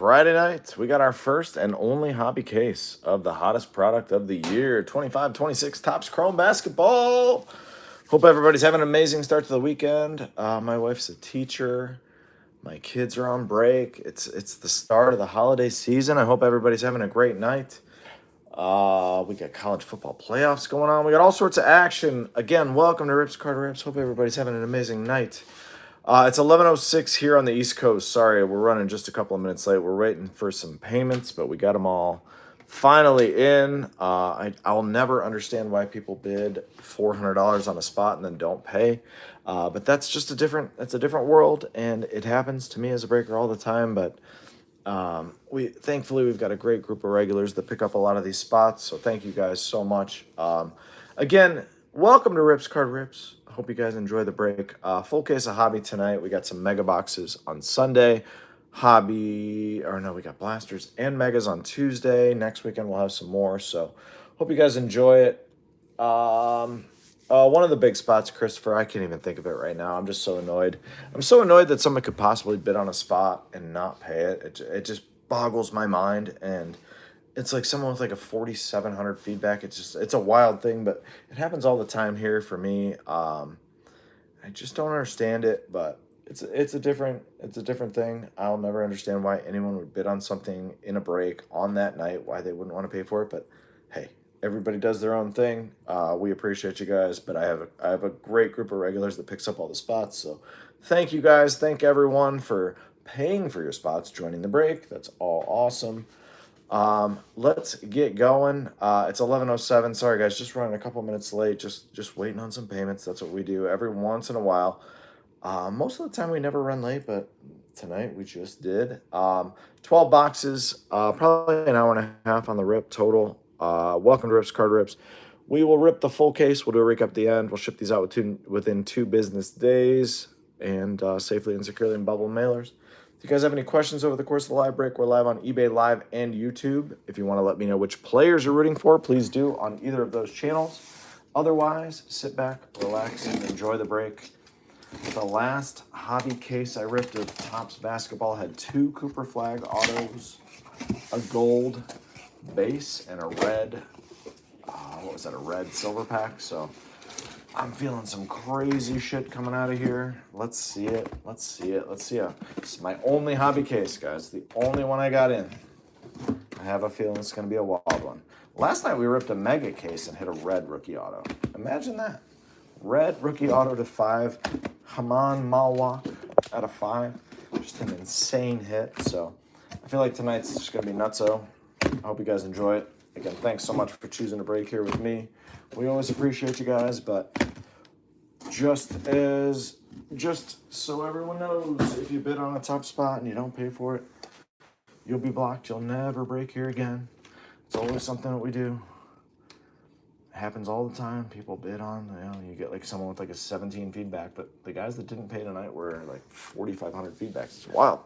Friday night, we got our first and only hobby case of the hottest product of the year 25-26 Topps Chrome Basketball. Hope everybody's having an amazing start to the weekend. My wife's a teacher. My kids are on break. It's the start of the holiday season. I hope everybody's having a great night. We got college football playoffs going on. We got all sorts of action. Again, welcome to Rips Card Rips. Hope everybody's having an amazing night. It's 11:06 here on the East Coast. Sorry, we're running just a couple of minutes late. We're waiting for some payments, but we got them all finally in. I'll never understand why people bid $400 on a spot and then don't pay. But that's just a different world, and it happens to me as a breaker all the time. But thankfully we've got a great group of regulars that pick up a lot of these spots. So thank you guys so much. Again, welcome to Rips Card Rips. I hope you guys enjoy the break. Full case of hobby tonight. We got some mega boxes on Sunday. We got blasters and megas on Tuesday. Next weekend we'll have some more. So hope you guys enjoy it. One of the big spots, Christopher, I can't even think of it right now. I'm just so annoyed. I'm so annoyed that someone could possibly bid on a spot and not pay it. It just boggles my mind. And it's like someone with like a 4,700 feedback. It's a wild thing, but it happens all the time here for me. I just don't understand it, but it's a different thing. I'll never understand why anyone would bid on something in a break on that night, why they wouldn't want to pay for it. But hey, everybody does their own thing. We appreciate you guys, but I have a great group of regulars that picks up all the spots. So thank you guys. Thank everyone for paying for your spots, joining the break. That's all awesome. Let's get going. It's 11:07. Sorry guys, just running a couple minutes late. Just waiting on some payments. That's what we do every once in a while. Most of the time we never run late, but tonight we just did. 12 boxes, probably an hour and a half on the rip total. Welcome to Rips Card Rips. We will rip the full case. We'll do a recap at the end. We'll ship these out within 2 business days and safely and securely in bubble mailers. If you guys have any questions over the course of the live break, we're live on eBay Live and YouTube. If you want to let me know which players you're rooting for, please do on either of those channels. Otherwise, sit back, relax, and enjoy the break. The last hobby case I ripped of Topps Basketball had 2 Cooper Flag autos, a gold base, and a red, a red silver pack. So I'm feeling some crazy shit coming out of here. Let's see it. It's my only hobby case, guys. The only one I got in. I have a feeling it's going to be a wild one. Last night we ripped a mega case and hit a red rookie auto. Imagine that. Red rookie auto to 5. Haman Malwak out of 5. Just an insane hit. So I feel like tonight's just going to be nutso. I hope you guys enjoy it. Again, thanks so much for choosing to break here with me. We always appreciate you guys, but just so everyone knows, if you bid on a top spot and you don't pay for it, you'll be blocked. You'll never break here again. It's always something that we do. It happens all the time. People bid on, you get like someone with like a 17 feedback, but the guys that didn't pay tonight were like 4,500 feedbacks. It's wild.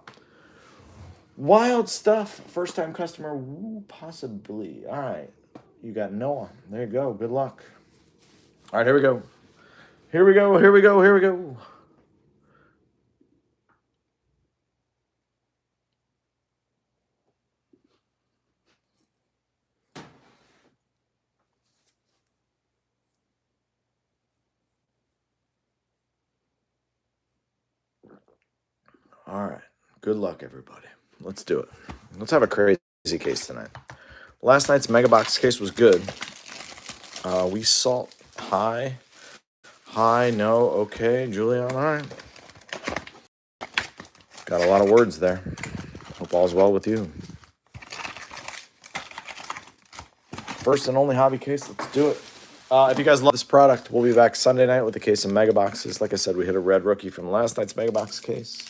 Wild stuff. First time customer, possibly. All right. You got Noah. There you go. Good luck. All right, here we go. All right. Good luck, everybody. Let's do it. Let's have a crazy case tonight. Last night's mega box case was good. We salt high, no, okay, Julian, all right. Got a lot of words there. Hope all's well with you. First and only hobby case, let's do it. If you guys love this product, we'll be back Sunday night with a case of mega boxes. Like I said, we hit a red rookie from last night's mega box case.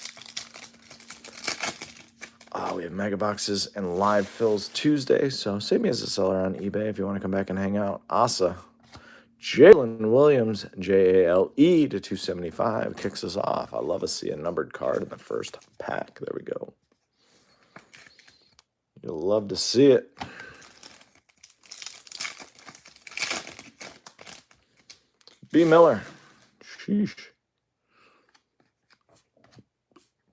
We have mega boxes and live fills Tuesday, so save me as a seller on eBay if you want to come back and hang out. Asa, Jalen Williams, JALE to 275 kicks us off. I love to see a numbered card in the first pack. There we go. You'll love to see it. B. Miller. Sheesh.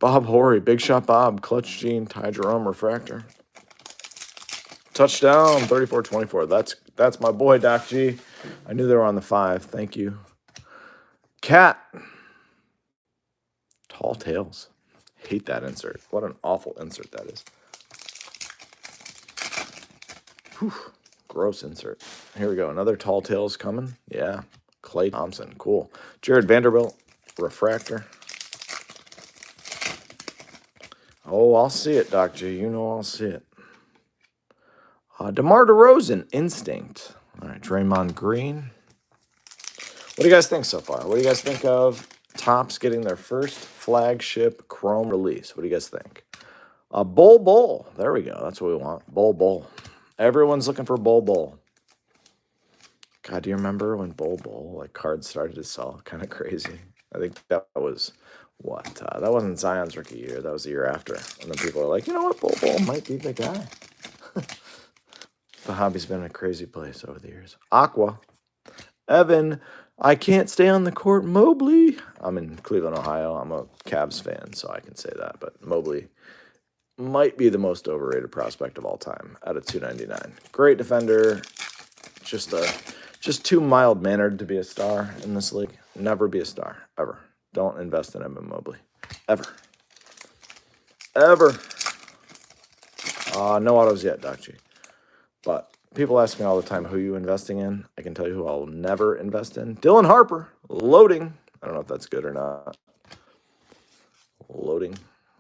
Bob Horry, Big Shot Bob, Clutch Gene, Ty Jerome, Refractor. Touchdown, 34-24. That's my boy, Doc G. I knew they were on the 5. Thank you. Cat. Tall Tales. Hate that insert. What an awful insert that is. Whew. Gross insert. Here we go. Another Tall Tales coming. Yeah. Clay Thompson. Cool. Jared Vanderbilt. Refractor. Oh, I'll see it, Doc G. You know I'll see it. DeMar DeRozan. Instinct. All right. Draymond Green. What do you guys think so far? What do you guys think of Topps getting their first flagship Chrome release? What do you guys think? Bol. There we go. That's what we want. Bol. Everyone's looking for Bol. God, do you remember when Bol, like, cards started to sell? Kind of crazy. I think that was, what? That wasn't Zion's rookie year. That was the year after. And then people are like, you know what? Bol might be the guy. The hobby's been a crazy place over the years. Aqua. Evan. I can't stay on the court. Mobley. I'm in Cleveland, Ohio. I'm a Cavs fan, so I can say that. But Mobley might be the most overrated prospect of all time at a 299. Great defender. Just too mild-mannered to be a star in this league. Never be a star, ever. Don't invest in Evan Mobley. Ever. No autos yet, Doc G. But people ask me all the time who you investing in. I can tell you who I'll never invest in. Dylan Harper. Loading. I don't know if that's good or not. Loading.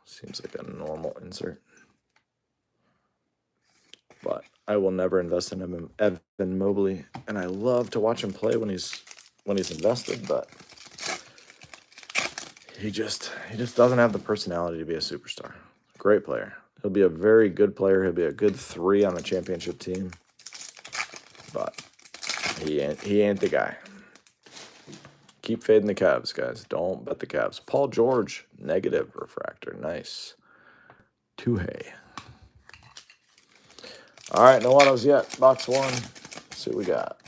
Seems like a normal insert. But I will never invest in Evan Mobley. And I love to watch him play when he's invested, but he just doesn't have the personality to be a superstar. Great player. He'll be a very good player. He'll be a good 3 on a championship team. But he ain't the guy. Keep fading the Cavs, guys. Don't bet the Cavs. Paul George, negative refractor. Nice. Tuhey. All right, no autos yet. Box 1. Let's see what we got.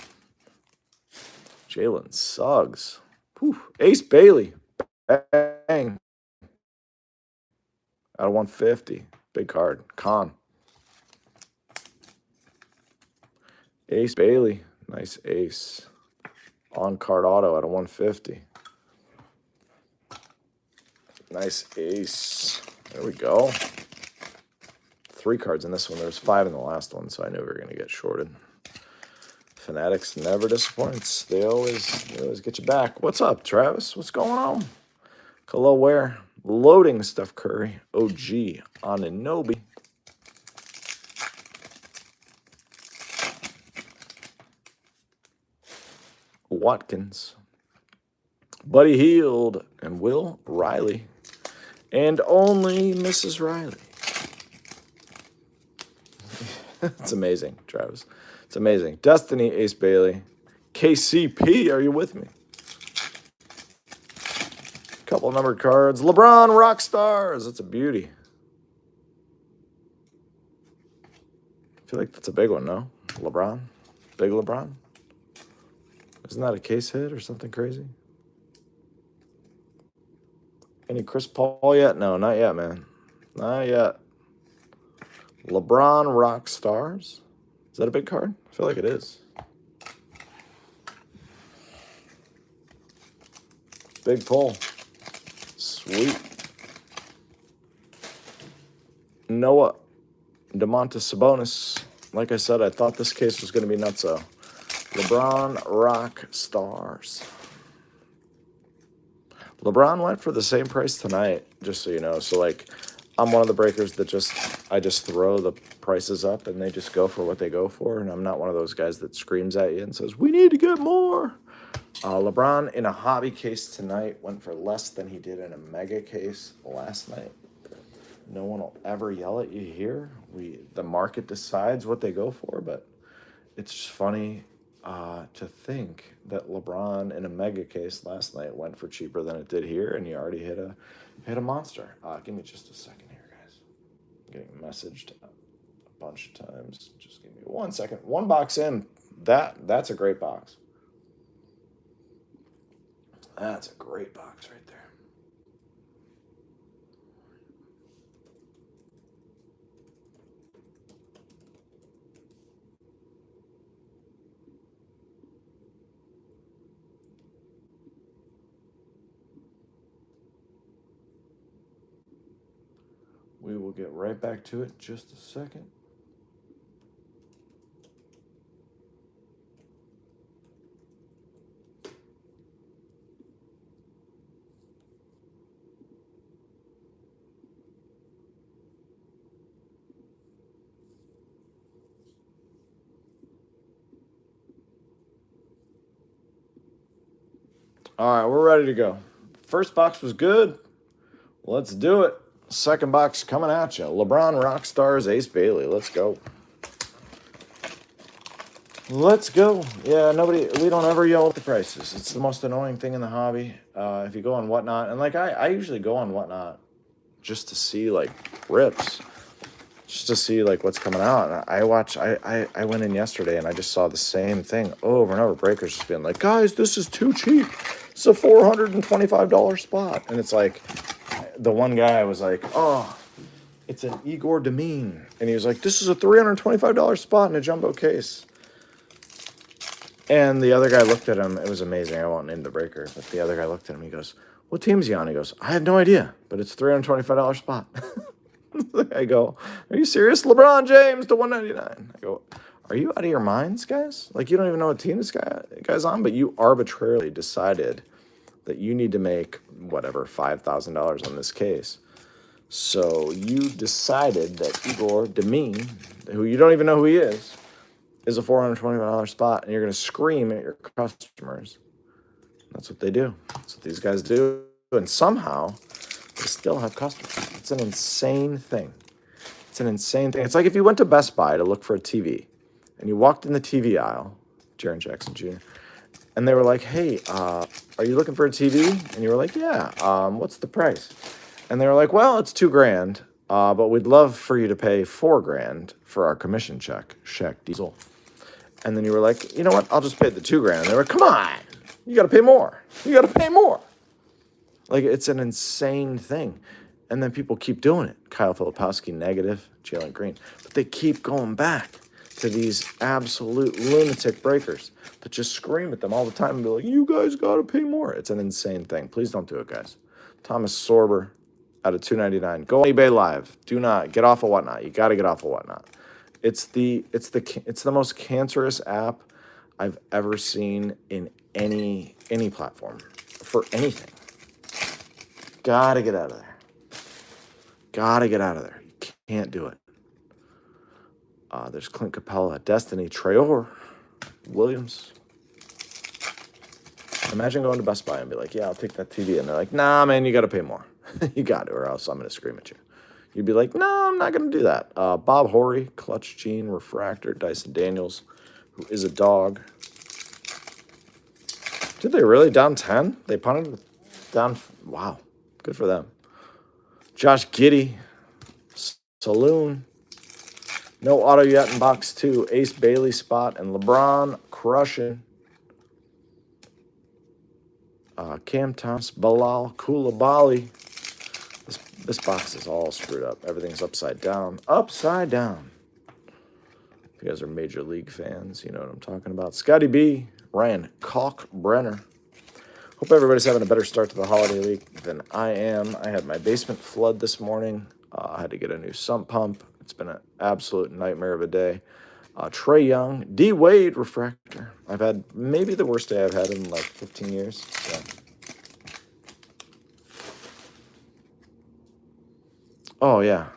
Jalen Suggs. Whew. Ace Bailey. Bang. Out of 150. Big card. Con. Ace Bailey. Nice ace. On card auto out of 150. Nice ace. There we go. 3 cards in this one. There was 5 in the last one, so I knew we were going to get shorted. Fanatics never disappoints. They always get you back. What's up, Travis? What's going on? Khalil Ware. Loading Steph Curry. OG. Anunoby. Watkins. Buddy Hield. And Will Riley. And only Mrs. Riley. It's amazing, Travis. It's amazing. Destiny, Ace Bailey. KCP, are you with me? Couple numbered cards. LeBron Rockstars. That's a beauty. I feel like that's a big one, no? LeBron? Big LeBron? Isn't that a case hit or something crazy? Any Chris Paul yet? No, not yet, man. Not yet. LeBron Rockstars. Is that a big card? I feel like it is. Big pull. Sweet. Noah Domantas Sabonis. Like I said, I thought this case was going to be nutso. LeBron Rockstars. LeBron went for the same price tonight, just so you know. So, like, I'm one of the breakers that I just throw the prices up and they just go for what they go for. And I'm not one of those guys that screams at you and says, we need to get more. LeBron in a hobby case tonight went for less than he did in a mega case last night. No one will ever yell at you here. The market decides what they go for, but it's just funny to think that LeBron in a mega case last night went for cheaper than it did here, and you already hit a monster. Give me just a second here, guys. I'm getting messaged a bunch of times. Just give me 1 second. 1 box in. That's a great box. That's a great box right there. will get right back to it just a second. All right, we're ready to go. First box was good. Let's do it. Second box coming at you. LeBron Rockstars Ace Bailey. Let's go. Let's go. Yeah, we don't ever yell at the prices. It's the most annoying thing in the hobby. If you go on Whatnot, and like I usually go on Whatnot just to see like rips, just to see like what's coming out. And I went in yesterday and I just saw the same thing over and over. Breakers just being like, guys, this is too cheap. It's a $425 spot. And it's like, the one guy was like, oh, it's an Igor Demine. And he was like, this is a $325 spot in a jumbo case. And the other guy looked at him. It was amazing. I won't name the breaker, but the other guy looked at him. He goes, what team's he on? He goes, I have no idea, but it's a $325 spot. I go, are you serious? LeBron James to 199. I go, are you out of your minds, guys? Like, you don't even know what team this guy's on, but you arbitrarily decided that you need to make, whatever, $5,000 on this case. So you decided that Igor Demine, who you don't even know who he is a $425 spot, and you're going to scream at your customers. That's what they do. That's what these guys do. And somehow, they still have customers. It's an insane thing. It's an insane thing. It's like if you went to Best Buy to look for a TV, and you walked in the TV aisle, Jaren Jackson Jr., and they were like, hey, are you looking for a TV? And you were like, yeah, what's the price? And they were like, well, it's $2,000, but we'd love for you to pay $4,000 for our commission check, Diesel. And then you were like, you know what? I'll just pay the $2,000. And they were, come on, you got to pay more. You got to pay more. Like, it's an insane thing. And then people keep doing it. Kyle Filipowski, negative, Jalen Green. But they keep going back to these absolute lunatic breakers that just scream at them all the time and be like, you guys got to pay more. It's an insane thing. Please don't do it, guys. Thomas Sorber out of $299. Go on eBay Live. Do not get off of Whatnot. You got to get off of Whatnot. It's the most cancerous app I've ever seen in any platform for anything. Gotta get out of there. Gotta get out of there. You can't do it. There's Clint Capella, Destiny, Traore, Williams. Imagine going to Best Buy and be like, yeah, I'll take that TV. And they're like, nah, man, you got to pay more. You got to, or else I'm going to scream at you. You'd be like, no, I'm not going to do that. Bob Horry, Clutch Gene, Refractor, Dyson Daniels, who is a dog. Did they really down 10? They punted down. Wow. Good for them. Josh Giddey, Saloon. No auto yet in box 2. Ace Bailey spot and LeBron crushing. Cam Thomas, Bilal Coulibaly. This box is all screwed up. Everything's upside down. Upside down. If you guys are Major League fans, you know what I'm talking about. Scotty B, Ryan Kalkbrenner. Hope everybody's having a better start to the Holiday League than I am. I had my basement flood this morning. I had to get a new sump pump. It's been an absolute nightmare of a day. Trey Young, D. Wade, Refractor. I've had maybe the worst day I've had in like 15 years. So. Oh, yeah,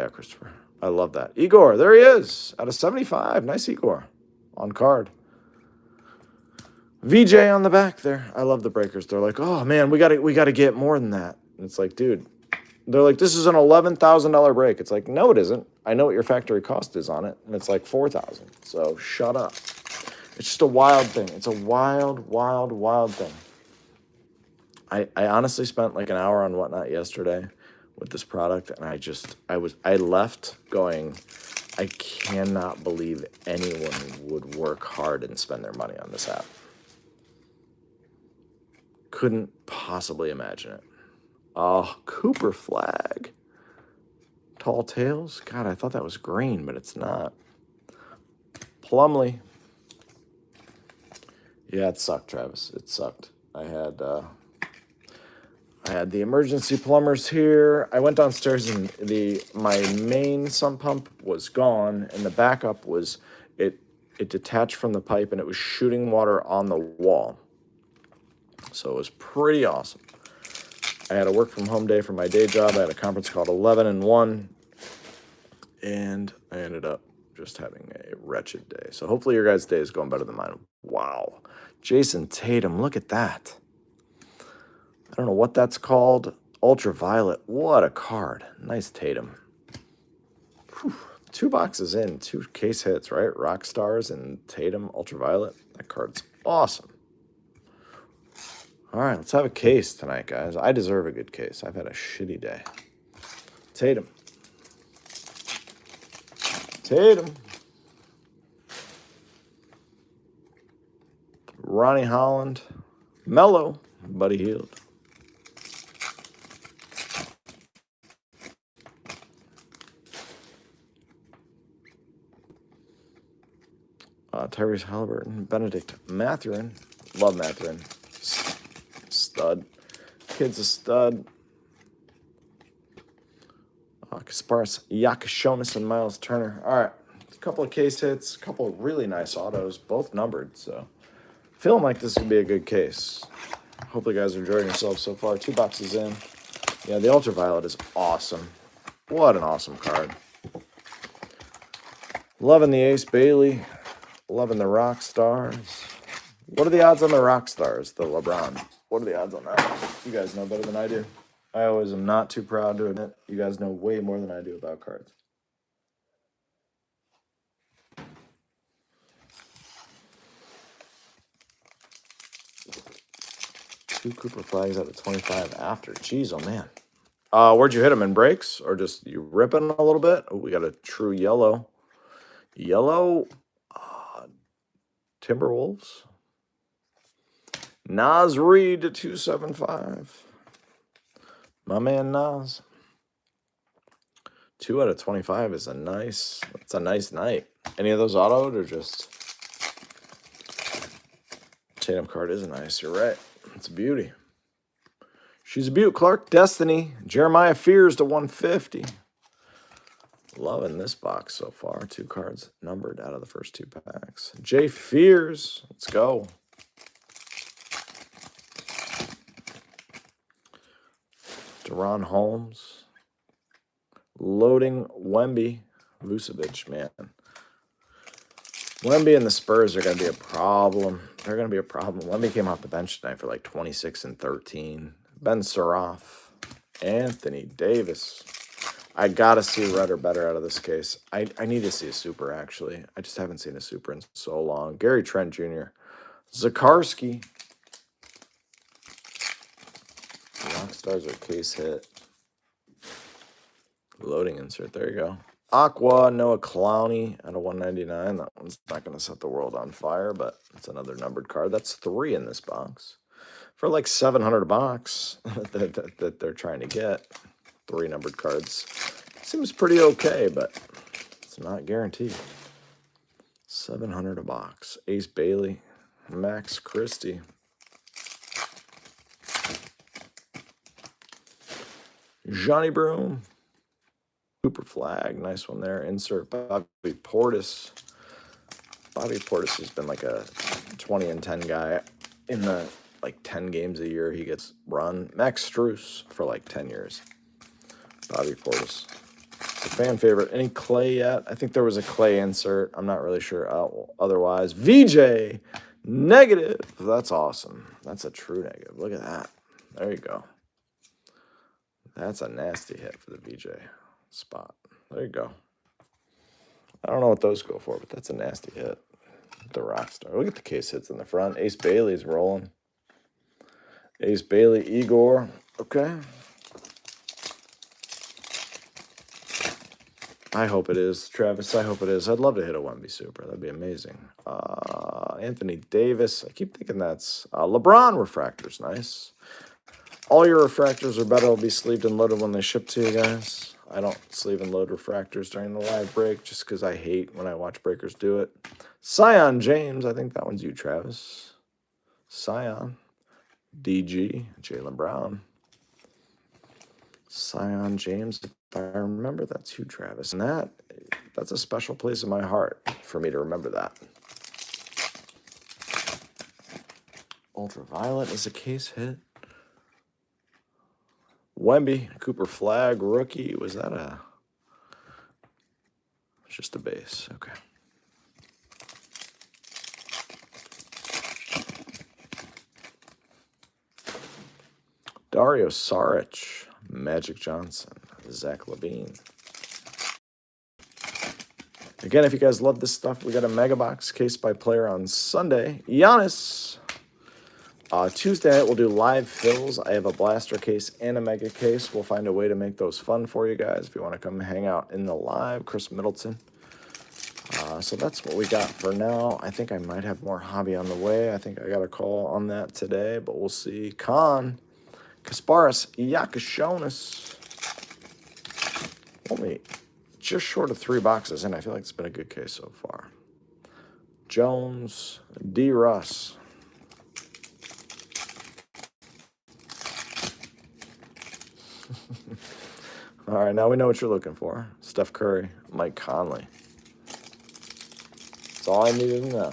Christopher. I love that. Igor, there he is, out of 75. Nice Igor on card. VJ on the back there. I love the breakers. They're like, oh, man, we gotta get more than that. And it's like, dude, they're like, this is an $11,000 break. It's like, no, it isn't. I know what your factory cost is on it, and it's like $4,000. So shut up. It's just a wild thing. It's a wild, wild, wild thing. I honestly spent like an hour on Whatnot yesterday with this product, and I left going, I cannot believe anyone would work hard and spend their money on this app. Couldn't possibly imagine it. Oh, Cooper Flag. Tall Tales. God, I thought that was green, but it's not. Plumlee. Yeah, it sucked, Travis. It sucked. I I had the emergency plumbers here. I went downstairs and my main sump pump was gone, and the backup was it detached from the pipe and it was shooting water on the wall. So it was pretty awesome. I had a work from home day for my day job. I had a conference called 11 and 1, and I ended up just having a wretched day. So hopefully your guys' day is going better than mine. Wow. Jason Tatum, look at that. I don't know what that's called. Ultraviolet. What a card. Nice Tatum. Whew. 2 boxes in, 2 case hits, right? Rock Stars and Tatum Ultraviolet. That card's awesome. All right, let's have a case tonight, guys. I deserve a good case. I've had a shitty day. Tatum. Tatum. Ronnie Holland. Mello. Buddy Hield. Tyrese Halliburton. Benedict Mathurin. Love Mathurin. Stud. Kid's a stud. Kasparis Yakashonis and Miles Turner. All right. A couple of case hits. A couple of really nice autos. Both numbered. So feeling like this would be a good case. Hopefully you guys are enjoying yourselves so far. 2 boxes in. Yeah, the Ultraviolet is awesome. What an awesome card. Loving the Ace Bailey. Loving the Rock Stars. What are the odds on the Rock Stars, the LeBron? What are the odds on that? You guys know better than I do. I always am not too proud to admit you guys know way more than I do about cards. Two Cooper Flags out of 25 after. Jeez, oh man. Where'd you hit them, in breaks? Or just you ripping a little bit? Oh, we got a true yellow. Yellow Timberwolves. Nas Reed to 275. My man Nas. 2 out of 25 is it's a nice night. Any of those autoed or just Tatum card is nice. You're right. It's a beauty. She's a beaut. Clark Destiny. Jeremiah Fears to 150. Loving this box so far. 2 cards numbered out of the first 2 packs. Jay Fears. Let's go. Deron Holmes. Loading Wemby. Vucevic, man. Wemby and the Spurs are going to be a problem. They're going to be a problem. Wemby came off the bench tonight for like 26 and 13. Ben Suraf. Anthony Davis. I got to see red or better out of this case. I need to see a super, actually. I just haven't seen a super in so long. Gary Trent Jr. Zakarski. Rockstars are case hit. Loading insert. There you go. Aqua, Noah Clowney at a 199. That one's not going to set the world on fire, but it's another numbered card. That's 3 in this box. For like $700 a box that they're trying to get. 3 numbered cards. Seems pretty okay, but it's not guaranteed. $700 a box. Ace Bailey. Max Christie. Johnny Broom. Cooper Flag, nice one there. Insert Bobby Portis. Bobby Portis has been like a 20 and 10 guy in the like 10 games a year he gets run. Max Strus for like 10 years. Bobby Portis. It's a fan favorite. Any Clay yet? I think there was a Clay insert. I'm not really sure otherwise. VJ, negative. That's awesome. That's a true negative. Look at that. There you go. That's a nasty hit for the VJ spot. There you go. I don't know what those go for, but that's a nasty hit. The Rockstar. Look at the case hits in the front. Ace Bailey's rolling. Ace Bailey, Igor. Okay. I hope it is, Travis. I hope it is. I'd love to hit a 1B Super. That'd be amazing. Anthony Davis. I keep thinking that's LeBron refractors. Nice. All your refractors are better. Will be sleeved and loaded when they ship to you guys. I don't sleeve and load refractors during the live break just because I hate when I watch breakers do it. Sion James. I think that one's you, Travis. Sion. DG. Jaylen Brown. Sion James, if I remember, that's Hugh Travis. And that's a special place in my heart for me to remember that. Ultraviolet is a case hit. Wemby, Cooper Flag, rookie. Was that it's just a base. Okay. Dario Saric, Magic Johnson, Zach LaVine. Again, if you guys love this stuff, we got a mega box case by player on Sunday. Giannis. Tuesday night, we'll do live fills. I have a blaster case and a mega case. We'll find a way to make those fun for you guys if you want to come hang out in the live. Chris Middleton. So that's what we got for now. I think I might have more hobby on the way. I think I got a call on that today, but we'll see. Kasparas, Yakashonis. Only just short of 3 boxes in. I feel like it's been a good case so far. Jones, D. Russ. All right, now we know what you're looking for. Steph Curry, Mike Conley. That's all I needed to know.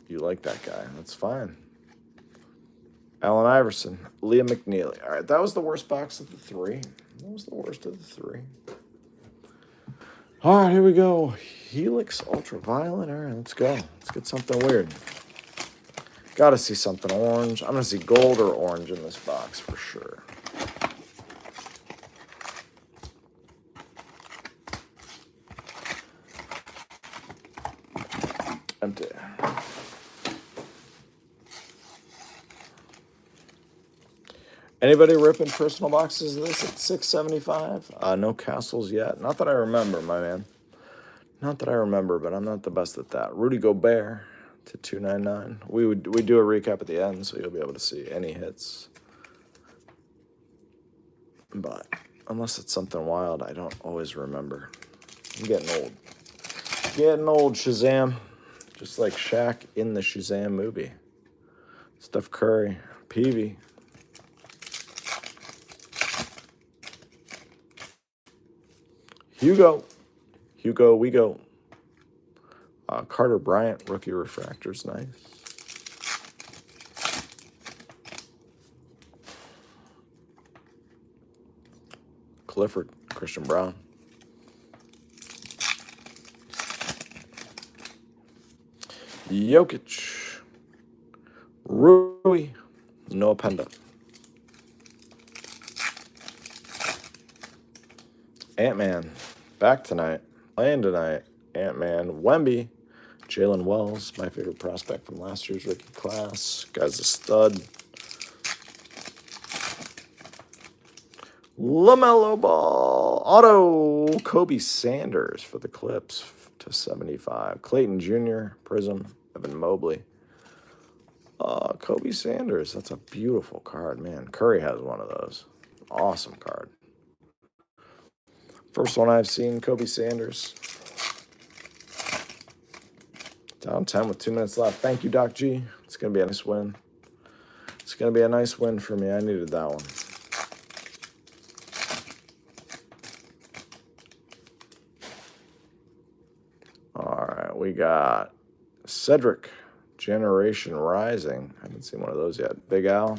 You like that guy. That's fine. Allen Iverson, Liam McNeely. All right, that was the worst box of the 3. That was the worst of the 3. All right, here we go. Helix Ultraviolet. All right, let's go. Let's get something weird. Got to see something orange. I'm going to see gold or orange in this box for sure. Empty. Anybody ripping personal boxes of this at $6.75? No Castles yet. Not that I remember, my man. Not that I remember, but I'm not the best at that. Rudy Gobert to $2.99. We do a recap at the end, so you'll be able to see any hits. But unless it's something wild, I don't always remember. I'm getting old. Getting old, Shazam. Just like Shaq in the Shazam movie. Steph Curry, Peavy. Hugo, we go. Carter Bryant, rookie refractors, nice. Clifford, Christian Brown. Jokic, Rui, Noah Penda. Ant-Man, back tonight, playing tonight. Ant-Man, Wemby, Jalen Wells, my favorite prospect from last year's rookie class. Guy's a stud. LaMelo Ball, auto, Kobe Sanders for the Clips to 75. Clayton Jr., Prism, Evan Mobley. Kobe Sanders, that's a beautiful card, man. Curry has one of those. Awesome card. First one I've seen, Kobe Sanders. Down 10 with 2 minutes left. Thank you, Doc G. It's going to be a nice win. It's going to be a nice win for me. I needed that one. All right, we got Cedric, Generation Rising. I haven't seen one of those yet. Big Al.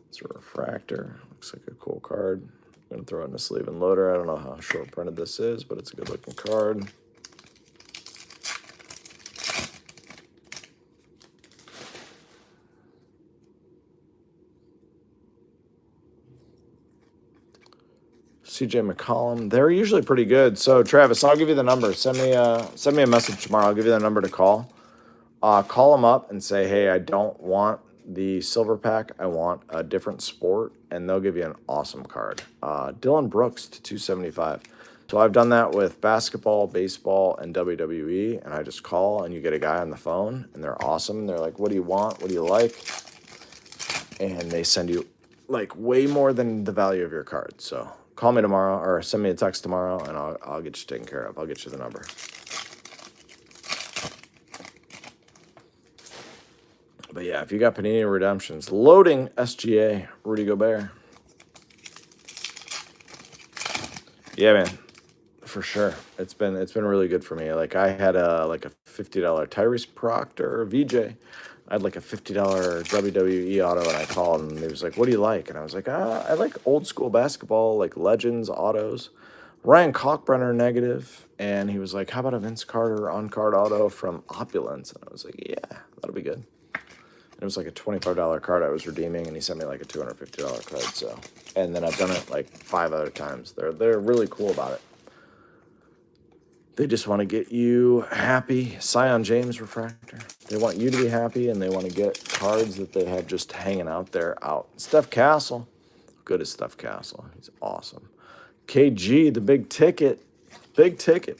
It's a refractor. Looks like a cool card. I'm going to throw it in a sleeve and loader. I don't know how short printed this is, but it's a good looking card. CJ McCollum. They're usually pretty good. So Travis, I'll give you the number. Send me a message tomorrow. I'll give you the number to call. Call them up and say, hey, I don't want the silver pack. I want a different sport, and they'll give you an awesome card. Dylan Brooks to 275. So I've done that with basketball, baseball, and WWE, and I just call, and you get a guy on the phone, and they're awesome. They're like, what do you want? What do you like? And they send you, like, way more than the value of your card. So call me tomorrow or send me a text tomorrow, and I'll get you taken care of. I'll get you the number. But yeah, if you got Panini Redemptions, loading SGA, Rudy Gobert. Yeah, man, for sure. It's been really good for me. Like I had a $50 Tyrese Proctor VJ. I had like a $50 WWE auto, and I called, and he was like, "What do you like?" And I was like, I like old school basketball, like Legends autos." Ryan Kalkbrenner negative, and he was like, "How about a Vince Carter on-card auto from Opulence?" And I was like, "Yeah, that'll be good." And it was like a $25 card I was redeeming, and he sent me like a $250 card. So, and then I've done it like 5 other times. They're really cool about it. They just want to get you happy. Sion James refractor. They want you to be happy, and they want to get cards that they have just hanging out there out. Steph Castle. Good as Steph Castle. He's awesome. KG, the big ticket. Big ticket.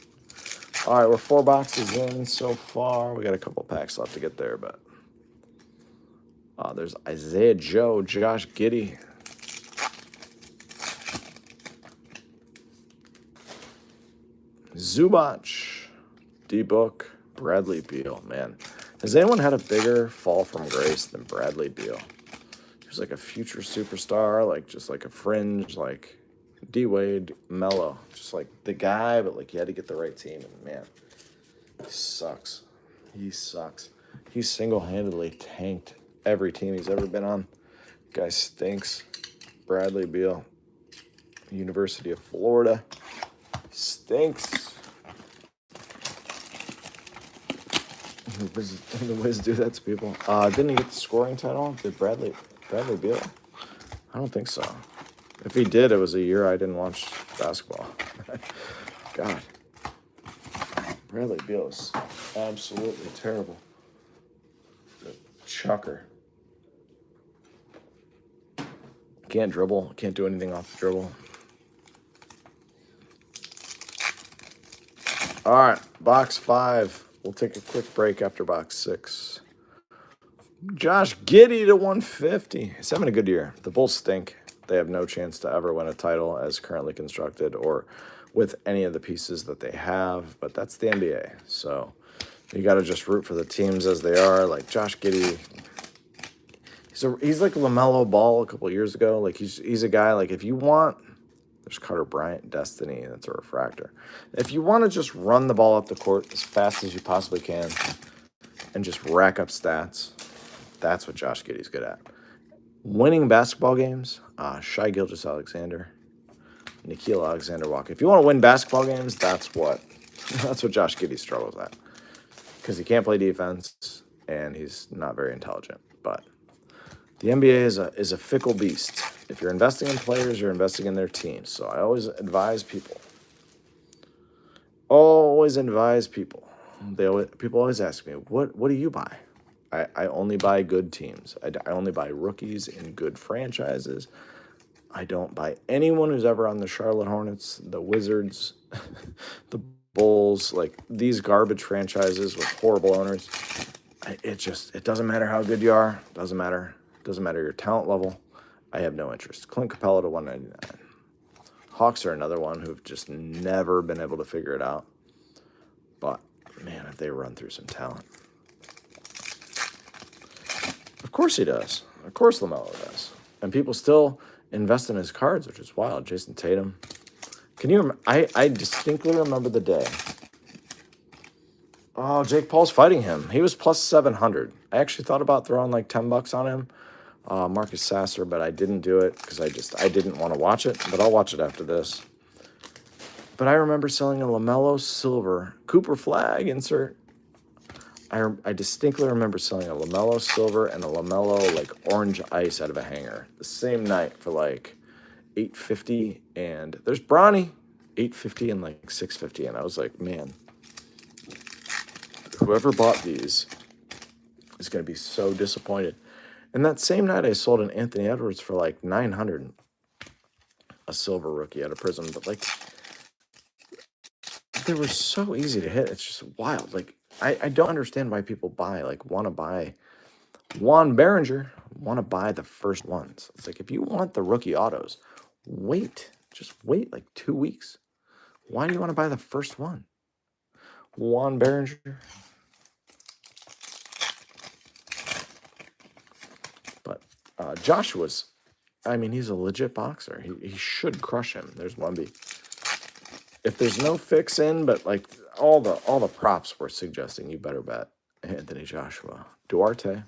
All right, we're 4 boxes in so far. We got a couple packs left to get there, but there's Isaiah Joe, Josh Giddey. Zubac, D-Book, Bradley Beal. Man, has anyone had a bigger fall from grace than Bradley Beal? He was like a future superstar, like just like a fringe, like D-Wade, Melo. Just like the guy, but like you had to get the right team. And man, he sucks. He sucks. He single-handedly tanked every team he's ever been on. Guy stinks. Bradley Beal, University of Florida. Stinks. The Wiz do that to people. Didn't he get the scoring title? Did Bradley Beal? I don't think so. If he did, it was a year I didn't watch basketball. God. Bradley Beal is absolutely terrible. The chucker. Can't dribble. Can't do anything off the dribble. All right, box 5. We'll take a quick break after box 6. Josh Giddey to 150. He's having a good year. The Bulls stink. They have no chance to ever win a title as currently constructed or with any of the pieces that they have, but that's the NBA. So you got to just root for the teams as they are. Like Josh Giddey, he's like LaMelo Ball a couple years ago. Like he's a guy, like if you want, there's Carter Bryant, Destiny, that's a refractor. If you want to just run the ball up the court as fast as you possibly can and just rack up stats, that's what Josh Giddey's good at. Winning basketball games, Shai Gilgeous-Alexander, Nickeil Alexander-Walker. If you want to win basketball games, that's what Josh Giddey struggles at. Because he can't play defense, and he's not very intelligent. But the NBA is a fickle beast. If you're investing in players, you're investing in their teams. So I always advise people. People always ask me, what do you buy? I only buy good teams. I only buy rookies in good franchises. I don't buy anyone who's ever on the Charlotte Hornets, the Wizards, the Bulls, like these garbage franchises with horrible owners. It doesn't matter how good you are. Doesn't matter your talent level. I have no interest. Clint Capella to 199. Hawks are another one who've just never been able to figure it out. But man, if they run through some talent. Of course he does. Of course LaMelo does. And people still invest in his cards, which is wild. Jason Tatum. Can you I distinctly remember the day. Oh, Jake Paul's fighting him. He was plus 700. I actually thought about throwing like $10 on him. Marcus Sasser, but I didn't do it because I didn't want to watch it, but I'll watch it after this. But I remember selling a LaMelo silver Cooper flag insert. I distinctly remember selling a LaMelo silver and a LaMelo like orange ice out of a hanger the same night for like $850, and there's Bronny $850 and like $650, and I was like, man, whoever bought these is going to be so disappointed. And that same night I sold an Anthony Edwards for like $900, a silver rookie out of Prism, but like they were so easy to hit. It's just wild. Like I don't understand why people want to buy Juan Berenger, want to buy the first ones. It's like, if you want the rookie autos, just wait like 2 weeks. Why do you want to buy the first one? Juan Berenger. Joshua's, I mean, he's a legit boxer. He should crush him. There's Wemby. If there's no fix in, but like all the props were suggesting you better bet Anthony Joshua. Duarte.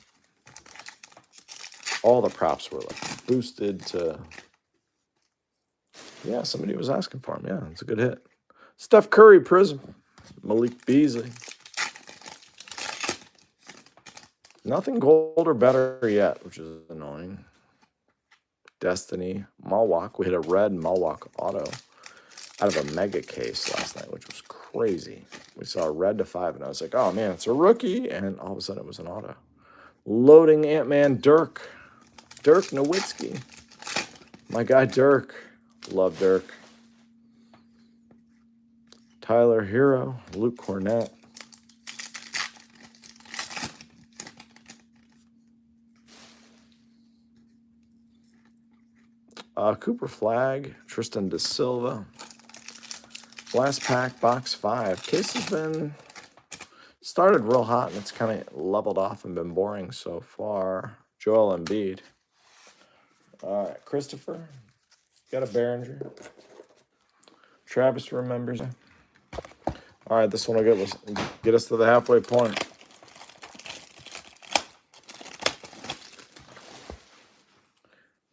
All the props were like boosted to. Yeah, somebody was asking for him. Yeah, it's a good hit. Steph Curry, Prism. Malik Beasley. Nothing gold or better yet, which is annoying. Destiny, Malwak. We hit a red Malwak auto out of a mega case last night, which was crazy. We saw a red to 5, and I was like, oh, man, it's a rookie. And all of a sudden, it was an auto. Loading Ant-Man Dirk. Dirk Nowitzki. My guy Dirk. Love Dirk. Tyler Hero. Luke Cornett. Cooper Flag, Tristan Da Silva. Last pack, box 5. Case has been started real hot, and it's kind of leveled off and been boring so far. Joel Embiid. All right, Christopher. Got a Behringer. Travis remembers. All right, this one will get us to the halfway point.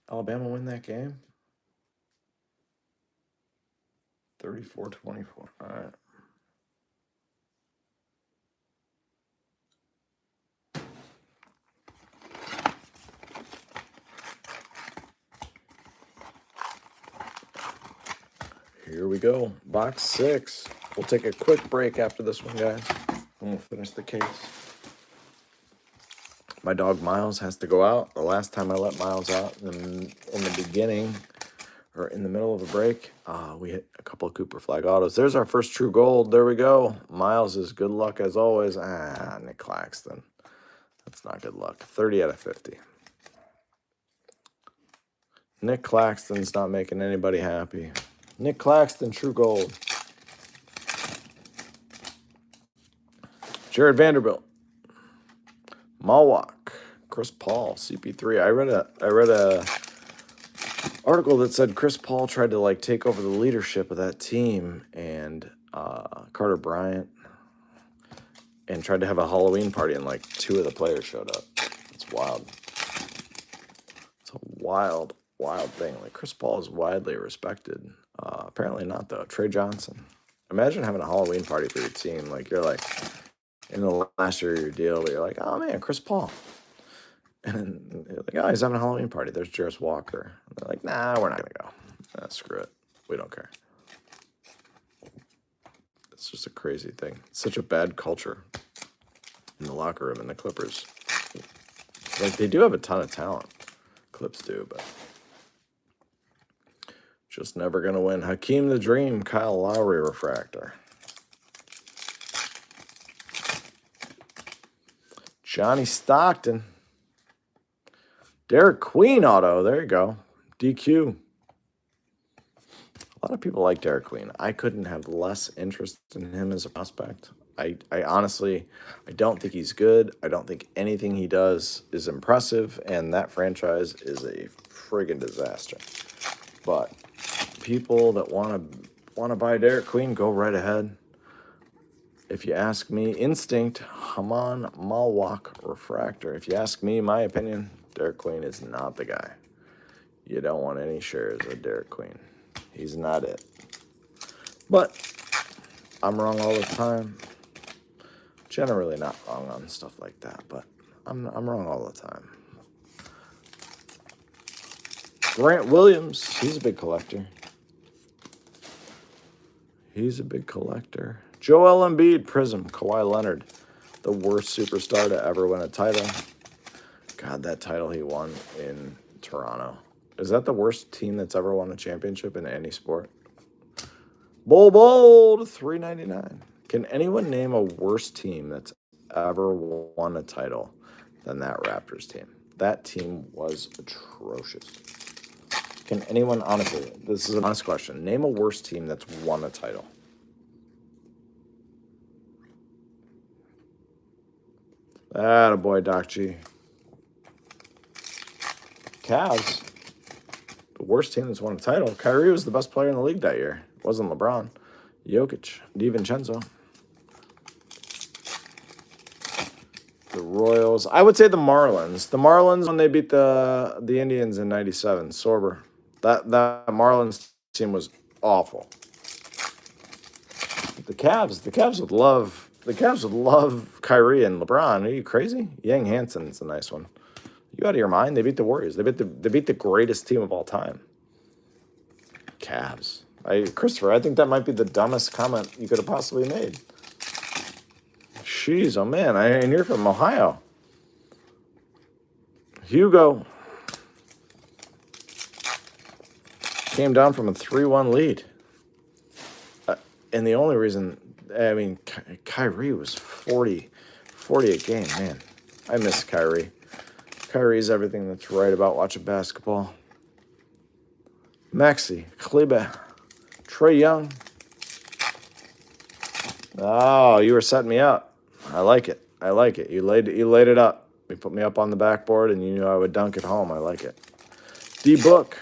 Alabama win that game? 34-24. All right. Here we go. Box 6. We'll take a quick break after this one, guys. And we'll finish the case. My dog Miles has to go out. The last time I let Miles out in the beginning or in the middle of a break, we hit a couple of Cooper Flag autos. There's our first true gold. There we go. Miles is good luck as always. Nick Claxton. That's not good luck. 30 out of 50. Nick Claxton's not making anybody happy. Nick Claxton, true gold. Jared Vanderbilt. Malwak. Chris Paul, CP3. I read a article that said Chris Paul tried to like take over the leadership of that team, and Carter Bryant, and tried to have a Halloween party, and like 2 of the players showed up. It's wild. It's a wild thing. Like Chris Paul is widely respected. Apparently not though. Trey Johnson. Imagine having a Halloween party for your team. Like you're like in the last year of your deal, but you're like, oh man, Chris Paul. And they're like, oh, he's having a Halloween party. There's Jarris Walker. And they're like, nah, we're not going to go. Screw it. We don't care. It's just a crazy thing. It's such a bad culture in the locker room in the Clippers. Like, they do have a ton of talent. Clips do, but just never going to win. Hakeem the Dream, Kyle Lowry refractor. Johnny Stockton. Derek Queen auto. There you go. DQ. A lot of people like Derek Queen. I couldn't have less interest in him as a prospect. I honestly, I don't think he's good. I don't think anything he does is impressive, and that franchise is a friggin' disaster. But people that want to buy Derek Queen, go right ahead. If you ask me, instinct, Haman Malwak refractor. If you ask me, my opinion, Derek Queen is not the guy. You don't want any shares of Derek Queen. He's not it. But I'm wrong all the time. Generally not wrong on stuff like that, but I'm wrong all the time. Grant Williams, he's a big collector. Joel Embiid, Prism, Kawhi Leonard, the worst superstar to ever win a title. God, that title he won in Toronto. Is that the worst team that's ever won a championship in any sport? Bold, $3.99. Can anyone name a worse team that's ever won a title than that Raptors team? That team was atrocious. Can anyone, honestly, this is an honest question, name a worse team that's won a title? Attaboy, Doc G. Cavs, the worst team that's won a title. Kyrie was the best player in the league that year. It wasn't LeBron. Jokic, DiVincenzo. The Royals. I would say the Marlins. The Marlins when they beat the Indians in '97. Sorber. That Marlins team was awful. The Cavs would love Kyrie and LeBron. Are you crazy? Yang Hansen's a nice one. You out of your mind? They beat the Warriors. They beat the greatest team of all time. Cavs. Christopher, I think that might be the dumbest comment you could have possibly made. Jeez, oh man, and you're from Ohio. Hugo came down from a 3-1 lead. And the only reason, Kyrie was 40 a game, man. I miss Kyrie. Kyrie's everything that's right about watching basketball. Maxey, Kleber, Trae Young. Oh, you were setting me up. I like it. You laid it up. You put me up on the backboard, and you knew I would dunk it home. I like it. D-Book.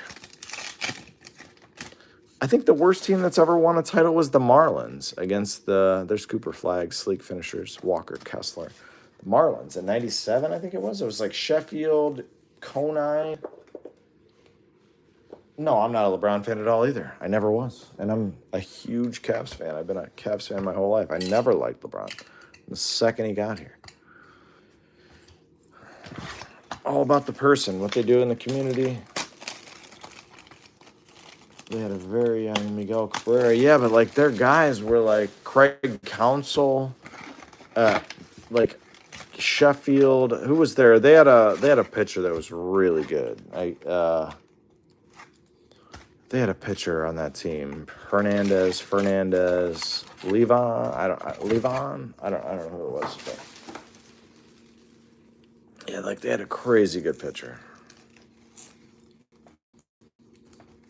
I think the worst team that's ever won a title was the Marlins against there's Cooper Flag, sleek finishers, Walker Kessler. The Marlins in '97, I think it was. It was like Sheffield, Conine. No, I'm not a LeBron fan at all either. I never was. And I'm a huge Cavs fan. I've been a Cavs fan my whole life. I never liked LeBron. The second he got here. All about the person, what they do in the community. They had a very young Miguel Cabrera. Yeah, but like their guys were like Craig Counsell, like Sheffield. Who was there? They had a pitcher that was really good. They had a pitcher on that team. Fernandez, Levon. I don't know who it was, but yeah, like they had a crazy good pitcher.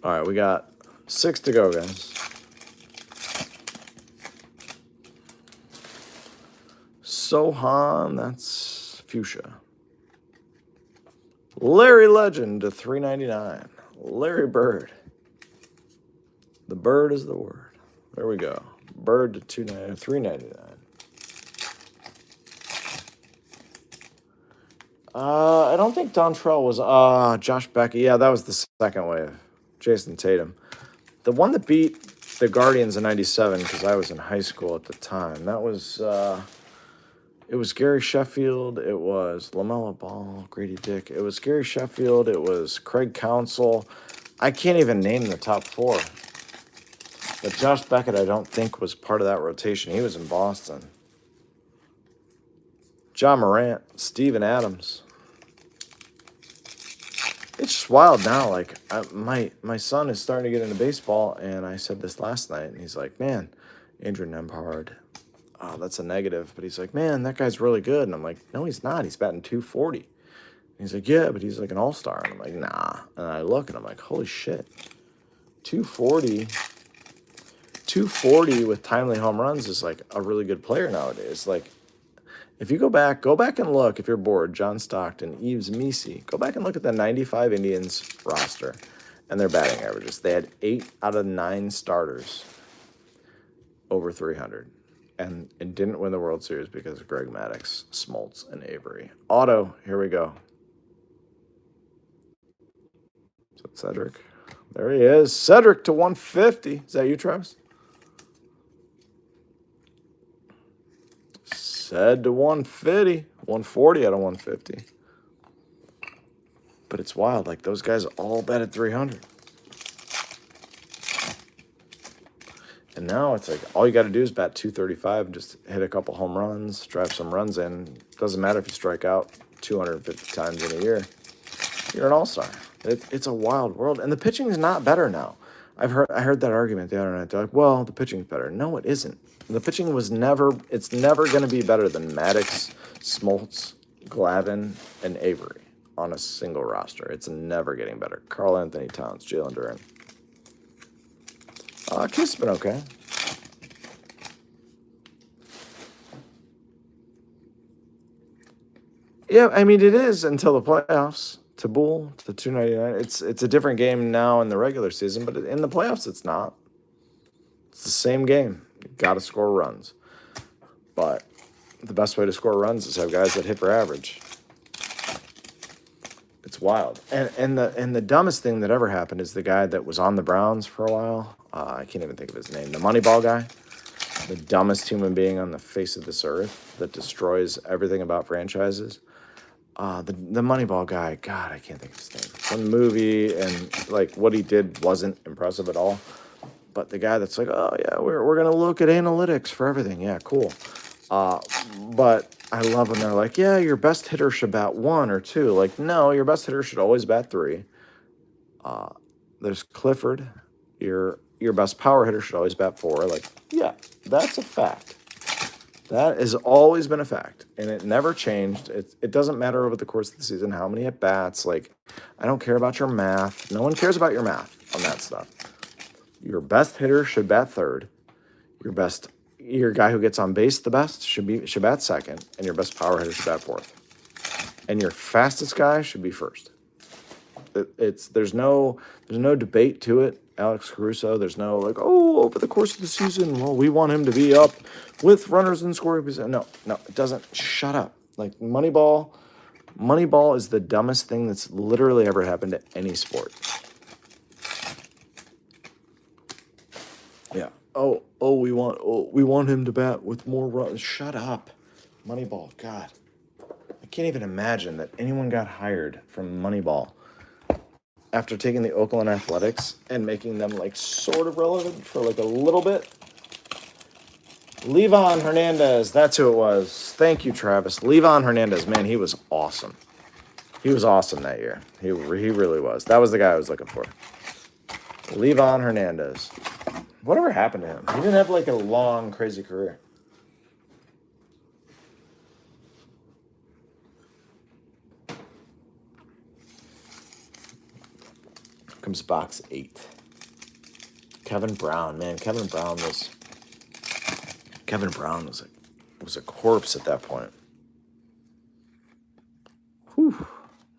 All right, we got 6 to go, guys. Sohan, that's fuchsia. Larry Legend to 399. Larry Bird. The bird is the word. There we go. Bird to 399. I don't think Dontrell was Josh Beckett. Yeah, that was the second wave. Jason Tatum. The one that beat the Guardians in '97, because I was in high school at the time. That was it was Gary Sheffield, it was LaMelo Ball, Grady Dick. It was Gary Sheffield, it was Craig Counsell. I can't even name the top 4. But Josh Beckett, I don't think, was part of that rotation. He was in Boston. John Morant, Steven Adams. It's just wild now. Like, my son is starting to get into baseball, and I said this last night, and he's like, man, Andrew Nembhard. Oh, that's a negative. But he's like, man, that guy's really good. And I'm like, no, he's not. He's batting 240. And he's like, yeah, but he's like an all-star. And I'm like, nah. And I look, and I'm like, holy shit. 240 with timely home runs is like a really good player nowadays. Like, if you go back and look, if you're bored, John Stockton, Yves Missi, go back and look at the 95 Indians roster and their batting averages. They had 8 out of 9 starters over 300 and didn't win the World Series because of Greg Maddux, Smoltz, and Avery. Auto, here we go. So Cedric. There he is. Cedric to 150. Is that you, Travis? Said to 150. 140 out of 150. But it's wild. Like, those guys all bet at 300. And now it's like all you got to do is bat 235 and just hit a couple home runs, drive some runs in. Doesn't matter if you strike out 250 times in a year. You're an all-star. It's a wild world. And the pitching is not better now. I heard that argument the other night. They're like, well, the pitching's better. No, it isn't. The pitching it's never going to be better than Maddux, Smoltz, Glavine, and Avery on a single roster. It's never getting better. Karl Anthony Towns, Jalen Duren. Kiss has been okay. Yeah, I mean, it is until the playoffs. to Bull to 299. It's a different game now in the regular season, but in the playoffs, it's not. It's the same game. You got to score runs, but the best way to score runs is have guys that hit for average. It's wild. And the dumbest thing that ever happened is the guy that was on the Browns for a while. I can't even think of his name. The Moneyball guy. The dumbest human being on the face of this earth that destroys everything about franchises. The Moneyball guy, God, I can't think of his name. Some movie, and like what he did wasn't impressive at all. But the guy that's like, oh yeah, we're gonna look at analytics for everything. Yeah, cool. But I love when they're like, yeah, your best hitter should bat 1 or 2. Like, no, your best hitter should always bat 3. There's Clifford. Your best power hitter should always bat 4. Like, yeah, that's a fact. That has always been a fact, and it never changed. It doesn't matter over the course of the season how many at bats. Like, I don't care about your math. No one cares about your math on that stuff. Your best hitter should bat 3rd. Your guy who gets on base the best should bat 2nd, and your best power hitter should bat 4th. And your fastest guy should be 1st. There's no debate to it. Alex Caruso, there's no like, oh, over the course of the season, well, we want him to be up with runners in scoring position. No, it doesn't. Shut up. Like Moneyball is the dumbest thing that's literally ever happened to any sport. Yeah. We want him to bat with more runs. Shut up. Moneyball. God. I can't even imagine that anyone got hired from Moneyball after taking the Oakland Athletics and making them like sort of relevant for like a little bit. Levon Hernandez, that's who it was. Thank you, Travis. Levon Hernandez, man, he was awesome. He was awesome that year. He really was. That was the guy I was looking for. Levon Hernandez. Whatever happened to him? He didn't have like a long, crazy career. Comes box 8. Kevin Brown, man. Kevin Brown was a corpse at that point. Whew.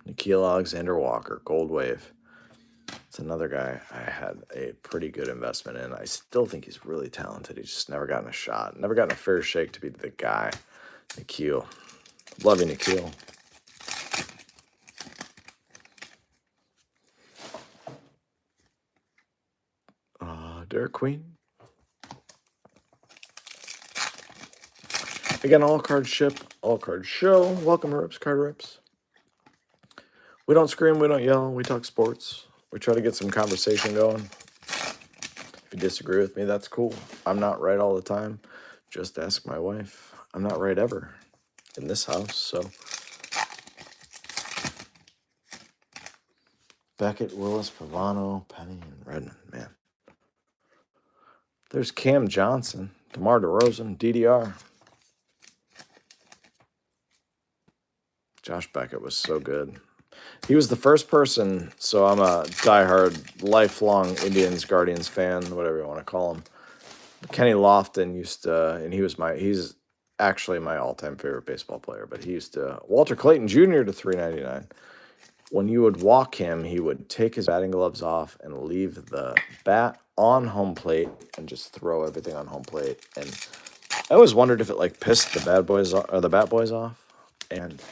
Nikhil Alexander Walker, Gold Wave. It's another guy I had a pretty good investment in. I still think he's really talented. He's just never gotten a shot. Never gotten a fair shake to be the guy. Nikhil. Love you, Nikhil. Derek Queen. Again, all card ship, all card show. Welcome, Rips, Card Rips. We don't scream, we don't yell, we talk sports. We try to get some conversation going. If you disagree with me, that's cool. I'm not right all the time. Just ask my wife. I'm not right ever in this house, so. Beckett, Willis, Pavano, Penny, and Redmond, man. There's Cam Johnson, DeMar DeRozan, DDR. Josh Beckett was so good. He was the first person, so I'm a diehard, lifelong Indians, Guardians fan, whatever you want to call him. Kenny Lofton used to, and he's actually my all-time favorite baseball player, but he used to, Walter Clayton Jr. to 399. When you would walk him, he would take his batting gloves off and leave the bat on home plate and just throw everything on home plate. And I always wondered if it like pissed the bat boys off. And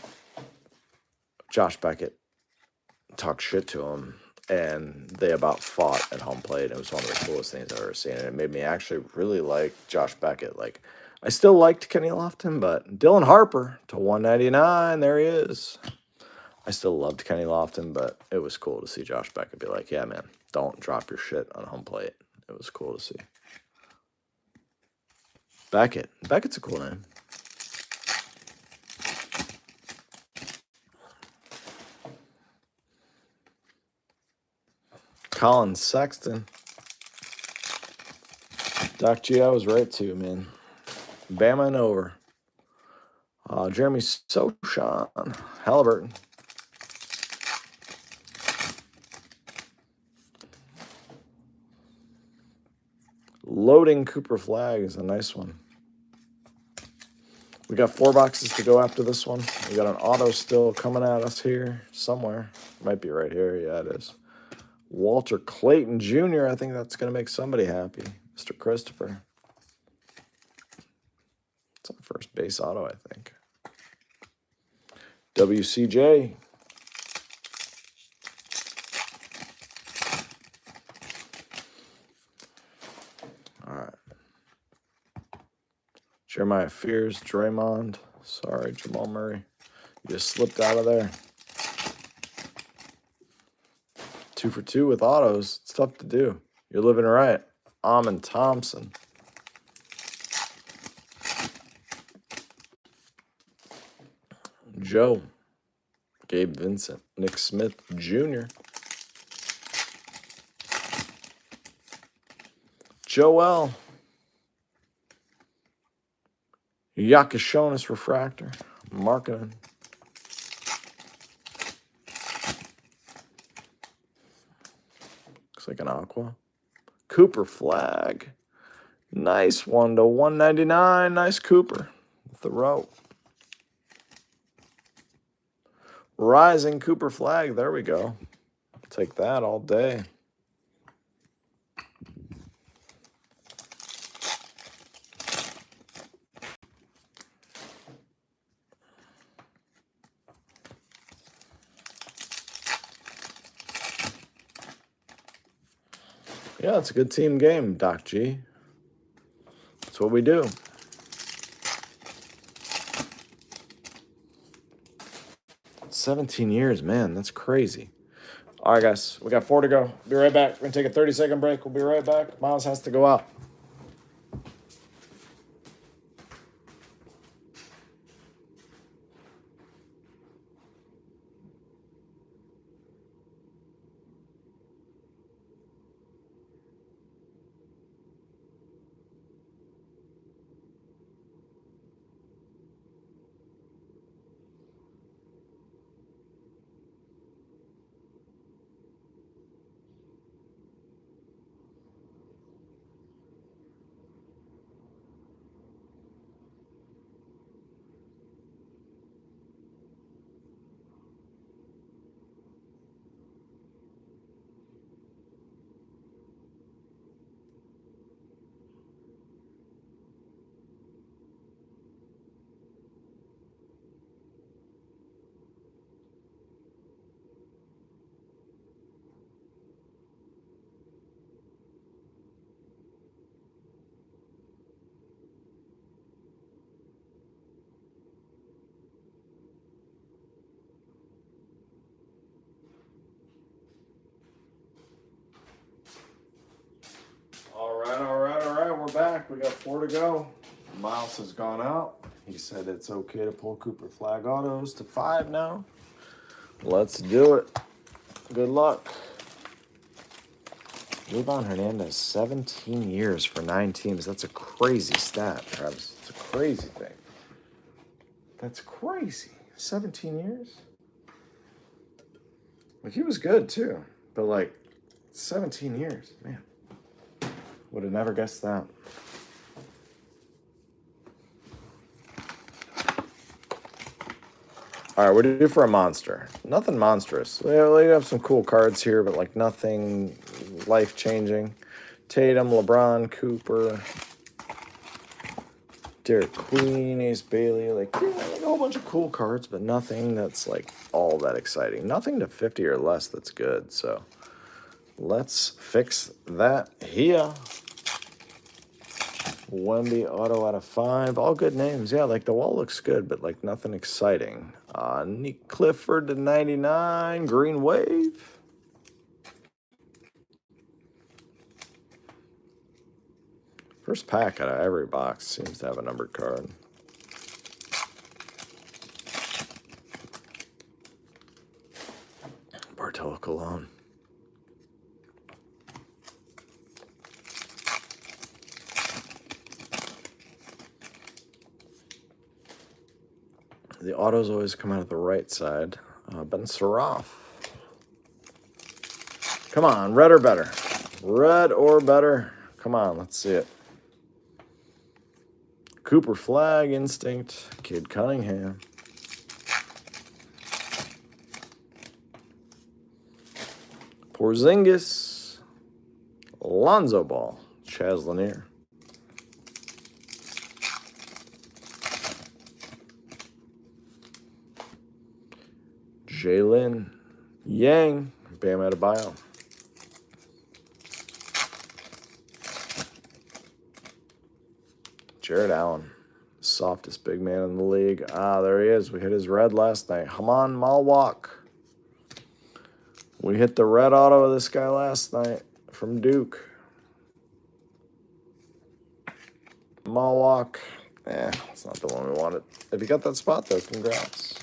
Josh Beckett talked shit to him, and they about fought at home plate. It was one of the coolest things I've ever seen, and it made me actually really like Josh Beckett. Like, I still liked Kenny Lofton, but Dylan Harper to 199, there he is. I still loved Kenny Lofton, but it was cool to see Josh Beckett be like, yeah, man, don't drop your shit on home plate. It was cool to see. Beckett. Beckett's a cool name. Colin Sexton. Doc G, I was right too, man. Bama and over. Jeremy Sochan. Halliburton. Loading Cooper Flag is a nice one. We got 4 boxes to go after this one. We got an auto still coming at us here somewhere. Might be right here. Yeah, it is. Walter Clayton Jr. I think that's going to make somebody happy. Mr. Christopher. It's on first base auto, I think. WCJ. All right. Jeremiah Fears, Draymond. Sorry, Jamal Murray. You just slipped out of there. 2 for 2 with autos. It's tough to do. You're living right. Amon Thompson. Joe. Gabe Vincent. Nick Smith Jr. Joel. Yakishonis Refractor. Marketing. Looks like an aqua. Cooper Flag. Nice one to 199. Nice Cooper. With the row. Rising Cooper Flag. There we go. I'll take that all day. Yeah, it's a good team game, Doc G. That's what we do. $17 years, man, that's crazy. All right, guys, we got 4 to go. Be right back. We're going to take a 30-second break. We'll be right back. Miles has to go out. All right. We're back. We got 4 to go. Miles has gone out. He said it's okay to pull Cooper Flag autos to 5 now. Let's do it. Good luck. Lubon Hernandez, 17 years for 9 teams. That's a crazy stat, Travis. It's a crazy thing. That's crazy. 17 years? Like, he was good, too. But, like, 17 years. Man. Would have never guessed that. All right, what do you do for a monster? Nothing monstrous. We have some cool cards here, but like nothing life-changing. Tatum, LeBron, Cooper, Derek Queen, Ace Bailey. Like a whole bunch of cool cards, but nothing that's like all that exciting. Nothing to 50 or less that's good. So let's fix that here. Wemby auto out of 5. All good names. Yeah, like the wall looks good, but like nothing exciting. Nick Clifford to 99. Green Wave. First pack out of every box seems to have a numbered card. Bartolo Colon. The autos always come out of the right side. Ben Saraf. Come on, red or better. Red or better. Come on, let's see it. Cooper Flag, Instinct, Kid Cunningham. Porzingis. Lonzo Ball. Chaz Lanier. Jalen Yang. Bam Adebayo. Jared Allen. Softest big man in the league. Ah, there he is. We hit his red last night. Haman Malwalk. We hit the red auto of this guy last night from Duke. Malwalk. It's not the one we wanted. If you got that spot, though, congrats.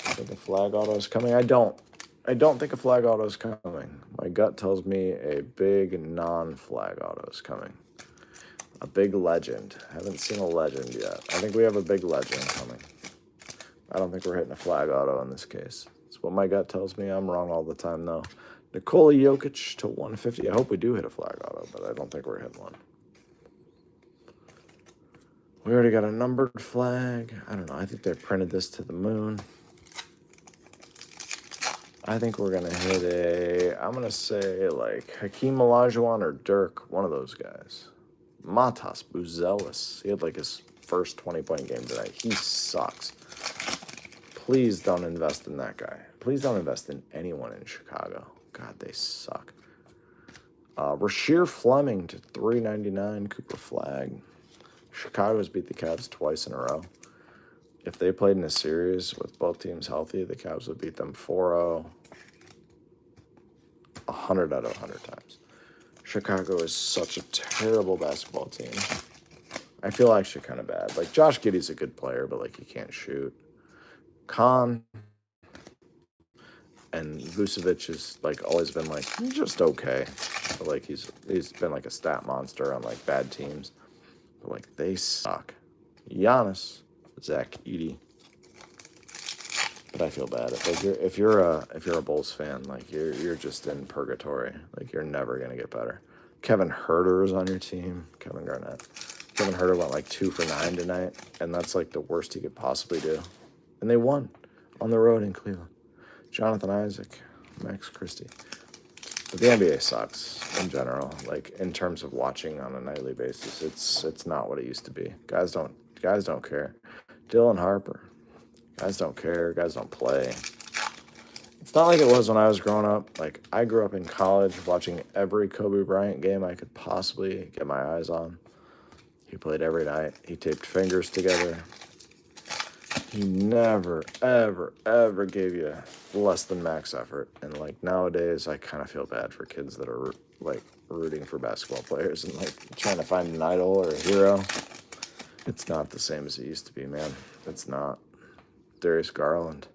I think a flag auto is coming. I don't think a flag auto is coming. My gut tells me a big non-flag auto is coming. A big legend. Haven't seen a legend yet. I think we have a big legend coming. I don't think we're hitting a flag auto in this case. It's what my gut tells me. I'm wrong all the time, though. Nikola Jokic to 150. I hope we do hit a flag auto, but I don't think we're hitting one. We already got a numbered flag. I don't know. I think they printed this to the moon. I think we're going to hit I'm going to say like Hakeem Olajuwon or Dirk, one of those guys. Matas Buzelis. He had like his first 20-point game tonight. He sucks. Please don't invest in that guy. Please don't invest in anyone in Chicago. God, they suck. Rasheer Fleming to 399. Cooper Flag. Chicago's beat the Cavs twice in a row. If they played in a series with both teams healthy, the Cavs would beat them 4-0. 100 out of 100 times. Chicago is such a terrible basketball team. I feel actually kind of bad. Like, Josh Giddey's a good player, but, like, he can't shoot. Khan and Vucevic has, like, always been, like, just okay. But, like, he's been, like, a stat monster on, like, bad teams. But, like, they suck. Giannis, Zach Edey. But I feel bad. If you're a Bulls fan, like you're just in purgatory. Like you're never gonna get better. Kevin Huerter is on your team. Kevin Garnett. Kevin Huerter went like 2 for 9 tonight, and that's like the worst he could possibly do. And they won on the road in Cleveland. Jonathan Isaac, Max Christie. But the NBA sucks in general. Like in terms of watching on a nightly basis, it's not what it used to be. Guys don't care. Dylan Harper. Guys don't care. Guys don't play. It's not like it was when I was growing up. Like, I grew up in college watching every Kobe Bryant game I could possibly get my eyes on. He played every night. He taped fingers together. He never, ever, ever gave you less than max effort. And, like, nowadays, I kind of feel bad for kids that are, like, rooting for basketball players and, like, trying to find an idol or a hero. It's not the same as it used to be, man. It's not. Darius Garland.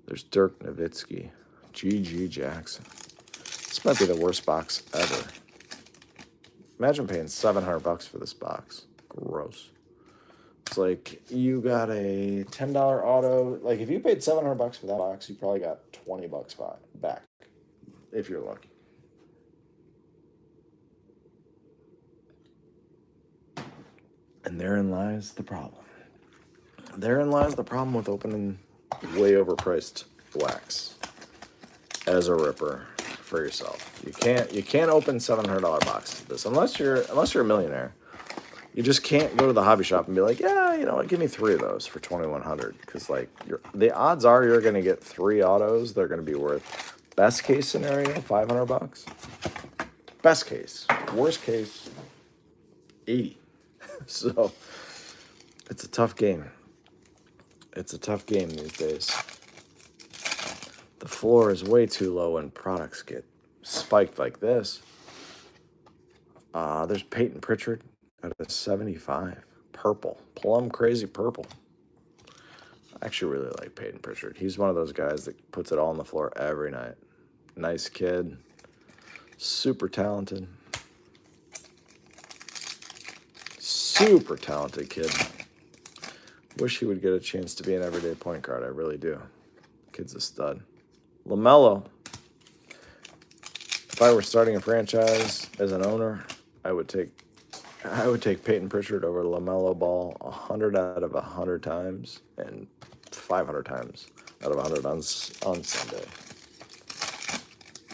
There's Dirk Nowitzki. G.G. Jackson. This might be the worst box ever. Imagine paying $700 for this box. Gross. It's like you got a $10 auto. Like if you paid $700 for that box, you probably got $20 back if you're lucky. And therein lies the problem. Therein lies the problem with opening way overpriced wax as a ripper for yourself. You can't open $700 boxes of this unless you're a millionaire. You just can't go to the hobby shop and be like, yeah, you know what, give me 3 of those for $2,100 because like the odds are you're gonna get 3 autos. They're gonna be worth best case scenario $500. Best case, worst case, 80. So it's a tough game. It's a tough game these days. The floor is way too low when products get spiked like this. There's Peyton Pritchard at a 75. Purple. Plum crazy purple. I actually really like Peyton Pritchard. He's one of those guys that puts it all on the floor every night. Nice kid. Super talented. Super talented kid. Wish he would get a chance to be an everyday point guard. I really do. Kid's a stud. LaMelo. If I were starting a franchise as an owner, I would take Peyton Pritchard over LaMelo Ball 100 out of 100 times and 500 times out of 100 on Sunday.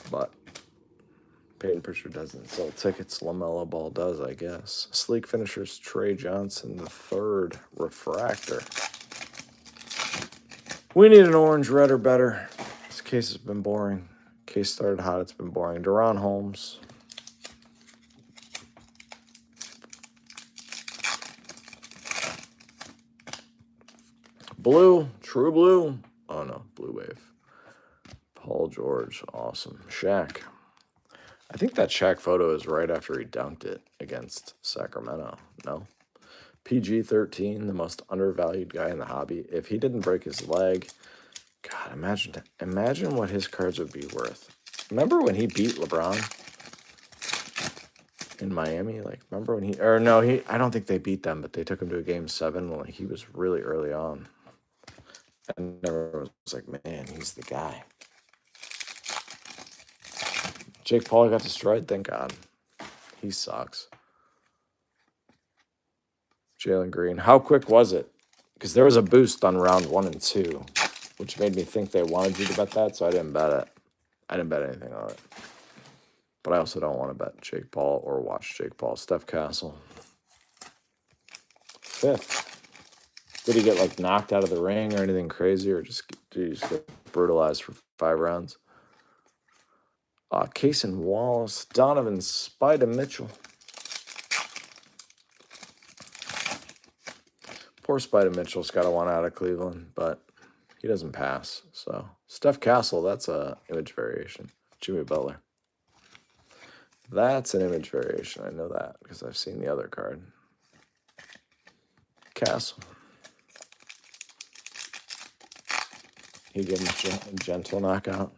but Peyton Pritchard doesn't sell tickets. LaMelo Ball does, I guess. Sleek Finishers, Trey Johnson, the third refractor. We need an orange, red, or better. This case has been boring. Case started hot, it's been boring. Deron Holmes. Blue, true blue. Oh no, blue wave. Paul George, awesome. Shaq. I think that Shaq photo is right after he dunked it against Sacramento. No? PG-13, the most undervalued guy in the hobby. If he didn't break his leg, God, imagine what his cards would be worth. Remember when he beat LeBron in Miami? Like, remember when I don't think they beat them, but they took him to a game 7 when he was really early on. And everyone was like, man, he's the guy. Jake Paul got destroyed, thank God. He sucks. Jalen Green. How quick was it? Because there was a boost on round 1 and 2, which made me think they wanted you to bet that, so I didn't bet it. I didn't bet anything on it. But I also don't want to bet Jake Paul or watch Jake Paul. Steph Castle. 5th. Did he get, like, knocked out of the ring or anything crazy, or did he just get brutalized for 5 rounds? Cason Wallace. Donovan Spider Mitchell. Poor Spider Mitchell's got to want out of Cleveland, but he doesn't pass. So Steph Castle, that's a image variation. Jimmy Butler. That's an image variation. I know that because I've seen the other card. Castle. He gave him a gentle knockout.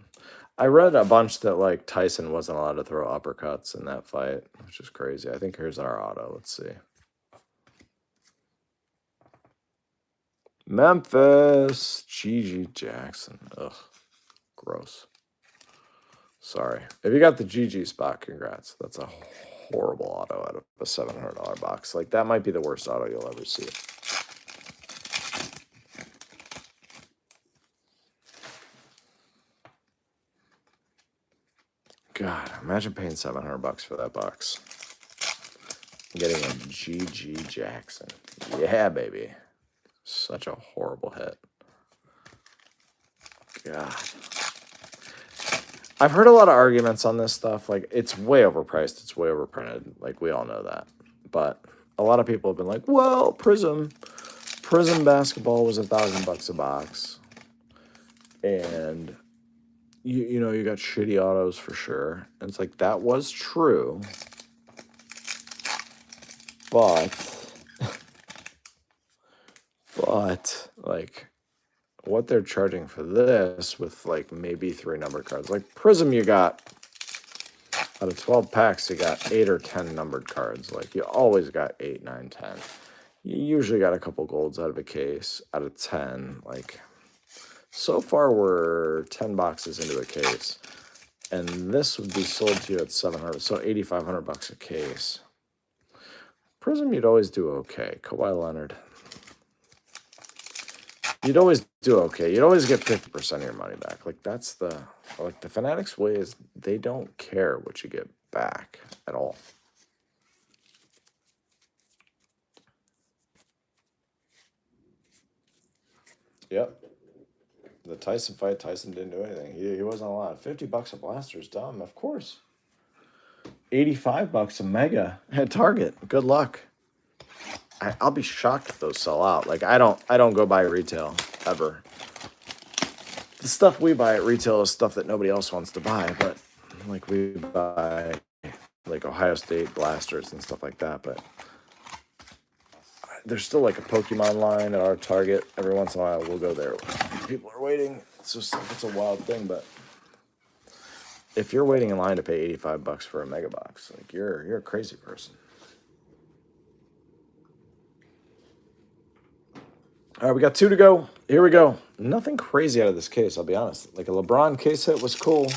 I read a bunch that like Tyson wasn't allowed to throw uppercuts in that fight, which is crazy. I think here's our auto. Let's see. Memphis, Gigi Jackson. Ugh, gross. Sorry. If you got the GG spot, congrats. That's a horrible auto out of a $700 box. Like, that might be the worst auto you'll ever see. God, imagine paying $700 for that box. Getting a GG Jackson. Yeah, baby. Such a horrible hit. God. I've heard a lot of arguments on this stuff. Like, it's way overpriced. It's way overprinted. Like, we all know that. But a lot of people have been like, well, Prism basketball was $1,000 a box. And, you know, you got shitty autos for sure. And it's like, that was true. But, like, what they're charging for this with, like, maybe 3 numbered cards. Like, Prism, you got, out of 12 packs, you got 8 or 10 numbered cards. Like, you always got 8, 9, 10. You usually got a couple golds out of a case, out of 10. Like, so far, we're 10 boxes into a case. And this would be sold to you at $700, so $8,500 a case. Prism, you'd always do okay. Kawhi Leonard. You'd always do okay. You'd always get 50% of your money back. Like, that's the Fanatics way is they don't care what you get back at all. Yep. The Tyson fight, Tyson didn't do anything. He wasn't allowed. $50 a blaster is dumb, of course. $85 a mega at Target. Good luck. I'll be shocked if those sell out. Like, I don't go buy retail ever. The stuff we buy at retail is stuff that nobody else wants to buy, but like we buy like Ohio State blasters and stuff like that. But there's still like a Pokemon line at our Target. Every once in a while, we'll go there. People are waiting. It's a wild thing, but if you're waiting in line to pay $85 for a mega box, like you're a crazy person. All right, we got 2 to go. Here we go. Nothing crazy out of this case, I'll be honest. Like a LeBron case hit was cool.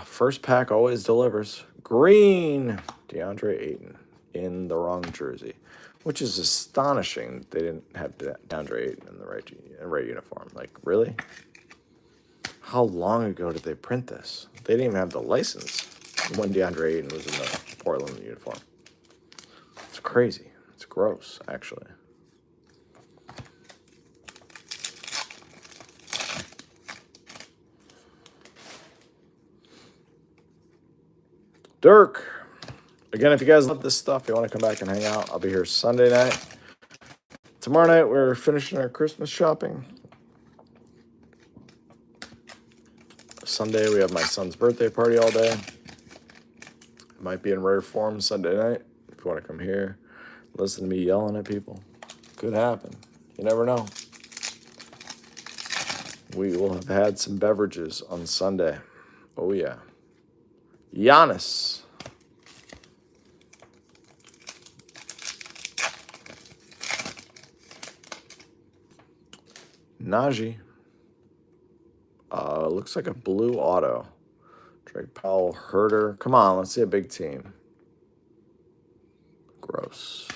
First pack always delivers. Green. DeAndre Ayton in the wrong jersey. which is astonishing. They didn't have DeAndre Ayton in the right uniform. Like, really? How long ago did they print this? They didn't even have the license when DeAndre Ayton was in the Portland uniform. It's crazy. It's gross, actually. Dirk. Again, if you guys love this stuff, you want to come back and hang out, I'll be here Sunday night. Tomorrow night, we're finishing our Christmas shopping. Sunday, we have my son's birthday party all day. It might be in rare form Sunday night. If you want to come here, listen to me yelling at people. Could happen. You never know. We will have had some beverages on Sunday. Oh, yeah. Giannis. Najee. Looks like a blue auto. Drake Powell, Herder. Come on, let's see a big team. Gross.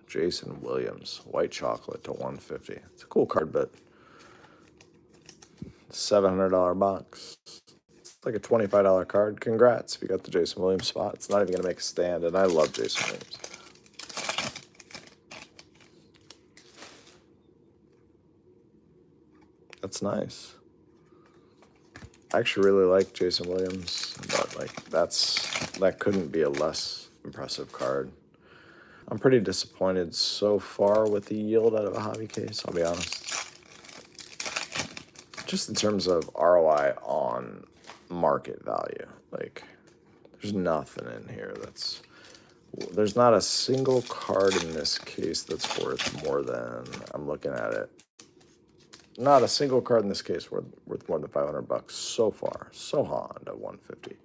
Jason Williams, white chocolate to 150. It's a cool card, but $700 box. It's like a $25 card. Congrats if you got the Jason Williams spot. It's not even going to make a stand, and I love Jason Williams. That's nice. I actually really like Jason Williams, but like that couldn't be a less impressive card. I'm pretty disappointed so far with the yield out of a hobby case, I'll be honest. Just in terms of ROI on market value. Like, there's nothing in here there's not a single card in this case that's worth more than, I'm looking at it, not a single card in this case worth more than $500 so far. Sohan at 150,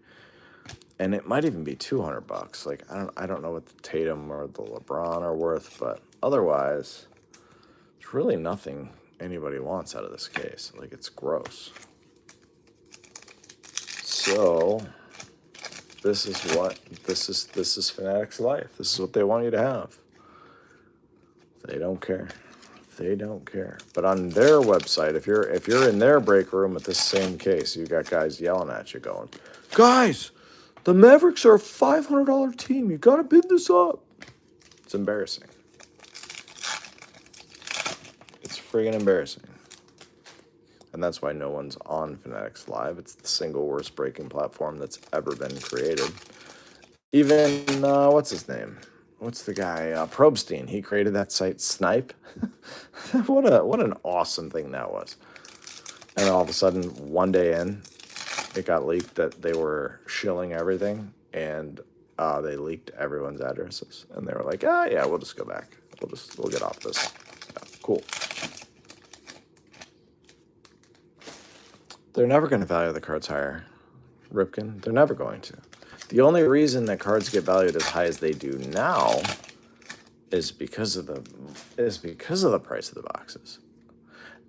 and it might even be $200. Like, I don't know what the Tatum or the LeBron are worth, but otherwise, there's really nothing anybody wants out of this case. Like, it's gross. So this is Fanatics life. This is what they want you to have. They don't care. They don't care. But on their website, if you're in their break room with this same case, you got guys yelling at you going, guys, the Mavericks are a $500 team. You got to bid this up. It's embarrassing. It's friggin' embarrassing. And that's why no one's on Fanatics Live. It's the single worst breaking platform that's ever been created. Even, what's his name? What's the guy? Probstein. He created that site, Snipe. What an awesome thing that was. And all of a sudden, one day in, it got leaked that they were shilling everything, and they leaked everyone's addresses. And they were like, yeah, we'll just go back. We'll get off this. Yeah, cool. They're never going to value the cards higher, Ripken. They're never going to. The only reason that cards get valued as high as they do now is because of the price of the boxes.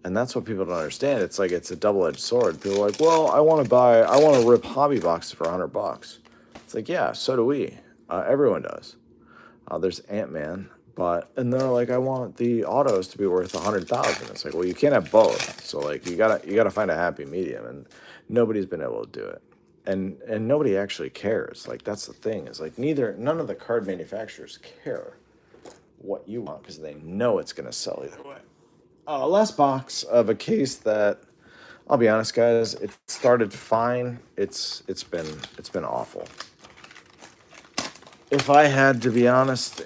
And that's what people don't understand. It's like it's a double-edged sword. People are like, well, I want to rip hobby boxes for $100. It's like, yeah, so do we. Everyone does. There's Ant-Man, and they're like, I want the autos to be worth $100,000. It's like, well, you can't have both. So like, you gotta find a happy medium, and nobody's been able to do it. And nobody actually cares. Like, that's the thing, is like none of the card manufacturers care what you want because they know it's gonna sell either way. Last box of a case that, I'll be honest, guys, it started fine. It's been awful. If I had to be honest,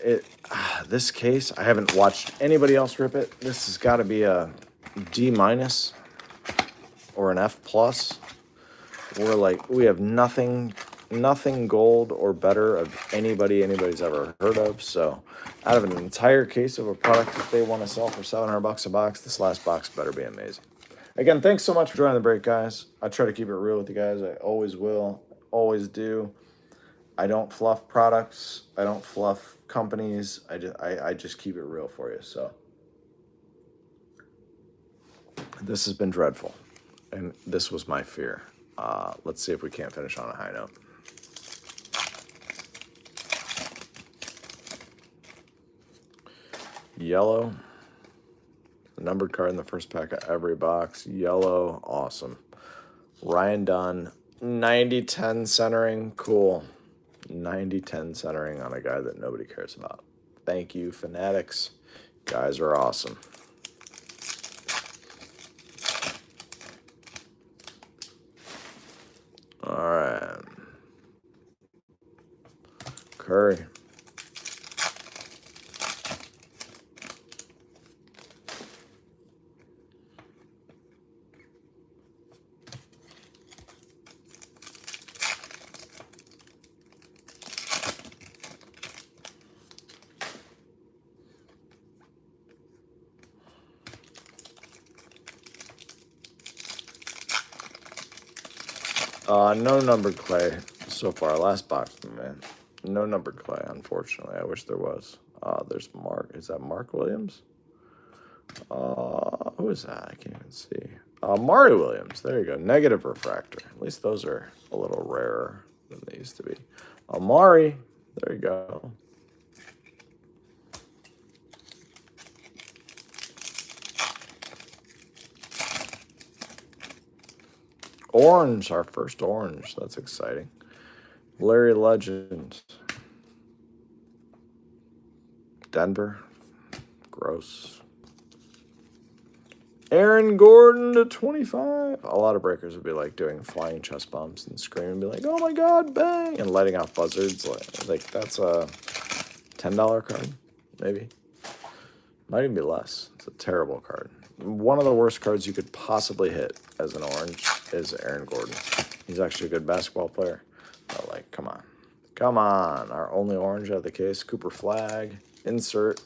this case, I haven't watched anybody else rip it. This has got to be a D- or an F+. We have nothing gold or better of anybody's ever heard of. So out of an entire case of a product that they want to sell for $700 a box, this last box better be amazing. Again, thanks so much for joining the break, guys. I try to keep it real with you guys. I always will, always do. I don't fluff products. I don't fluff companies. I just keep it real for you. So this has been dreadful, and this was my fear. Let's see if we can't finish on a high note. Yellow. Numbered card in the first pack of every box. Yellow. Awesome. Ryan Dunn. 90-10 centering. Cool. 90-10 centering on a guy that nobody cares about. Thank you, Fanatics. Guys are awesome. All right. Curry. No numbered clay so far. Last box, man. No numbered clay, unfortunately. I wish there was. There's Mark. Is that Mark Williams? Who is that? I can't even see. Mari Williams. There you go. Negative refractor. At least those are a little rarer than they used to be. Mari. There you go. Orange, our first orange. That's exciting. Larry Legend. Denver. Gross. Aaron Gordon to 25. A lot of breakers would be like doing flying chest bumps and screaming and be like, oh my God, bang, and letting off buzzards. Like that's a $10 card, maybe. Might even be less. It's a terrible card. One of the worst cards you could possibly hit as an orange is Aaron Gordon. He's actually a good basketball player. But like, come on. Come on. Our only orange out of the case. Cooper Flag. Insert.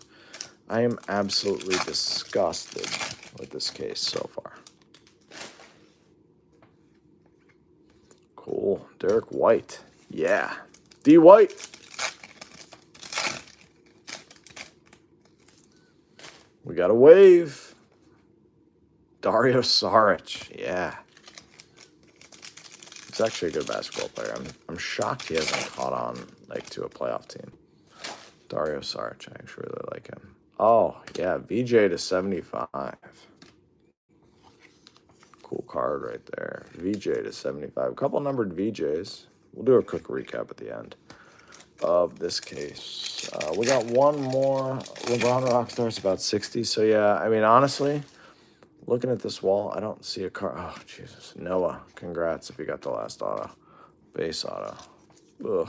I am absolutely disgusted with this case so far. Cool. Derek White. Yeah. D. White. We got a wave. Dario Saric. Yeah. He's actually a good basketball player. I'm shocked he hasn't caught on like to a playoff team. Dario Saric. I actually really like him. Oh, yeah. VJ to 75. Cool card right there. VJ to 75. A couple numbered VJs. We'll do a quick recap at the end of this case. We got one more. LeBron Rockstar's about 60. So, yeah, I mean, honestly, looking at this wall, I don't see a card. Oh, Jesus. Noah, congrats if you got the last auto. Base auto. Ugh.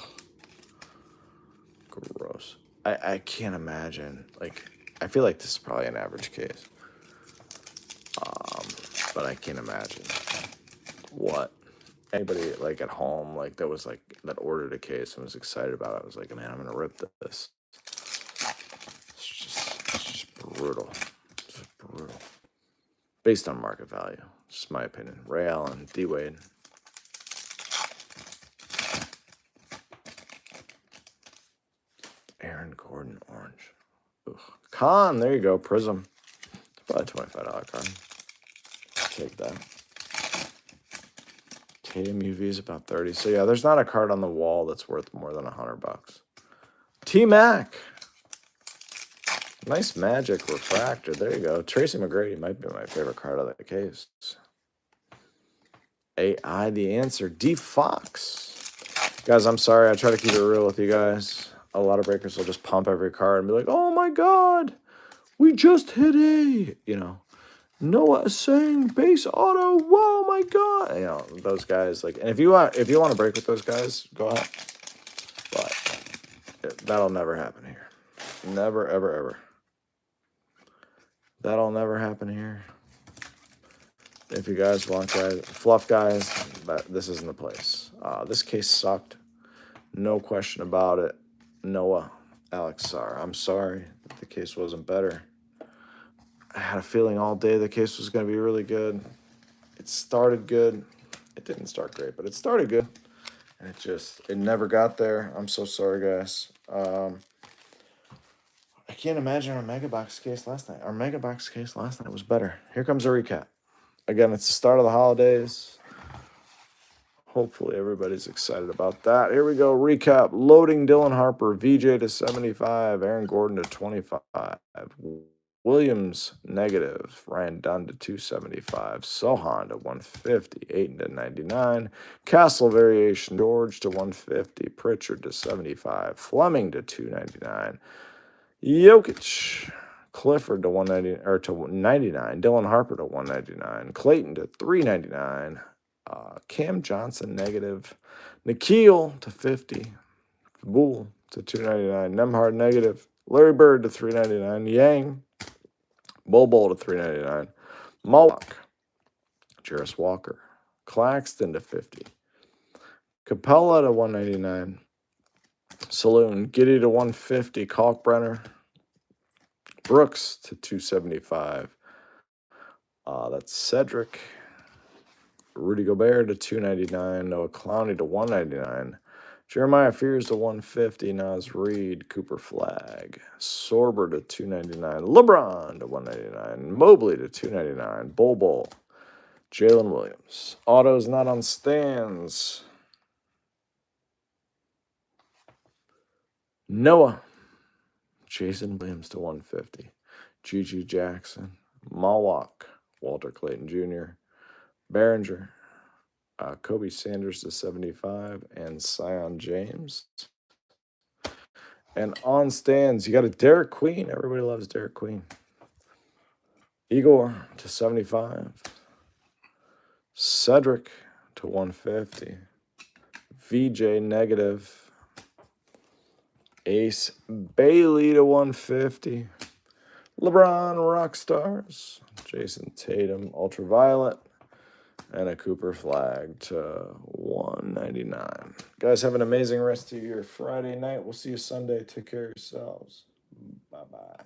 Gross. I can't imagine. Like, I feel like this is probably an average case. But I can't imagine what anybody like at home like that was like that ordered a case and was excited about it. I was like, man, I'm gonna rip this. It's just brutal. It's just brutal. Based on market value. Just my opinion. Ray Allen, D Wade. Aaron Gordon, orange. Ugh. Khan, there you go. Prism. It's probably $25 card. Take that. Tatum UV is about 30. So yeah, there's not a card on the wall that's worth more than $100. T-Mac. Nice Magic refractor. There you go. Tracy McGrady might be my favorite card of the case. AI the answer. D Fox. Guys, I'm sorry. I try to keep it real with you guys. A lot of breakers will just pump every card and be like, oh my God, we just hit a, you know. Noah saying base auto. Whoa, my God! You know those guys like, and if you want to break with those guys, go ahead. But that'll never happen here. Never, ever, ever. That'll never happen here. If you guys want guys, fluff guys, but this isn't the place. This case sucked. No question about it. Noah, Alex Sarr. I'm sorry that the case wasn't better. I had a feeling all day the case was going to be really good. It started good. It didn't start great, but it started good. And it never got there. I'm so sorry, guys. I can't imagine our Mega Box case last night. Our Mega Box case last night was better. Here comes a recap. Again, it's the start of the holidays. Hopefully everybody's excited about that. Here we go. Recap. Loading Dylan Harper, VJ to 75, Aaron Gordon to 25, Williams negative, Ryan Dunn to 275, Sohan to 150, Aiton to 99, Castle variation, George to 150, Pritchard to 75, Fleming to 299, Jokic, Clifford to 190 or to 99, Dylan Harper to 199, Clayton to 399. Cam Johnson negative, Nikhil to 50, Bull to 299, Nemhard negative, Larry Bird to 399, Yang, Bol to 399, Moloch, Jarris Walker, Claxton to 50, Capella to 199, Saloon, Giddy to 150, Kalkbrenner, Brooks to 275. That's Cedric. Rudy Gobert to 299, Noah Clowney to 199, Jeremiah Fears to 150, Naz Reid, Cooper Flag, Sorber to 299, LeBron to 199, Mobley to 299, Bol, Jalen Williams. Autos not on stands. Noah, Jason Williams to 150, Gigi Jackson, Mawak, Walter Clayton Jr., Behringer, Kobe Sanders to 75, and Sion James. And on stands, you got a Derek Queen. Everybody loves Derek Queen. Igor to 75. Cedric to 150. VJ negative. Ace Bailey to 150. LeBron Rockstars. Jason Tatum Ultraviolet. And a Cooper Flag to 199. Guys, have an amazing rest of your Friday night. We'll see you Sunday. Take care of yourselves. Bye-bye.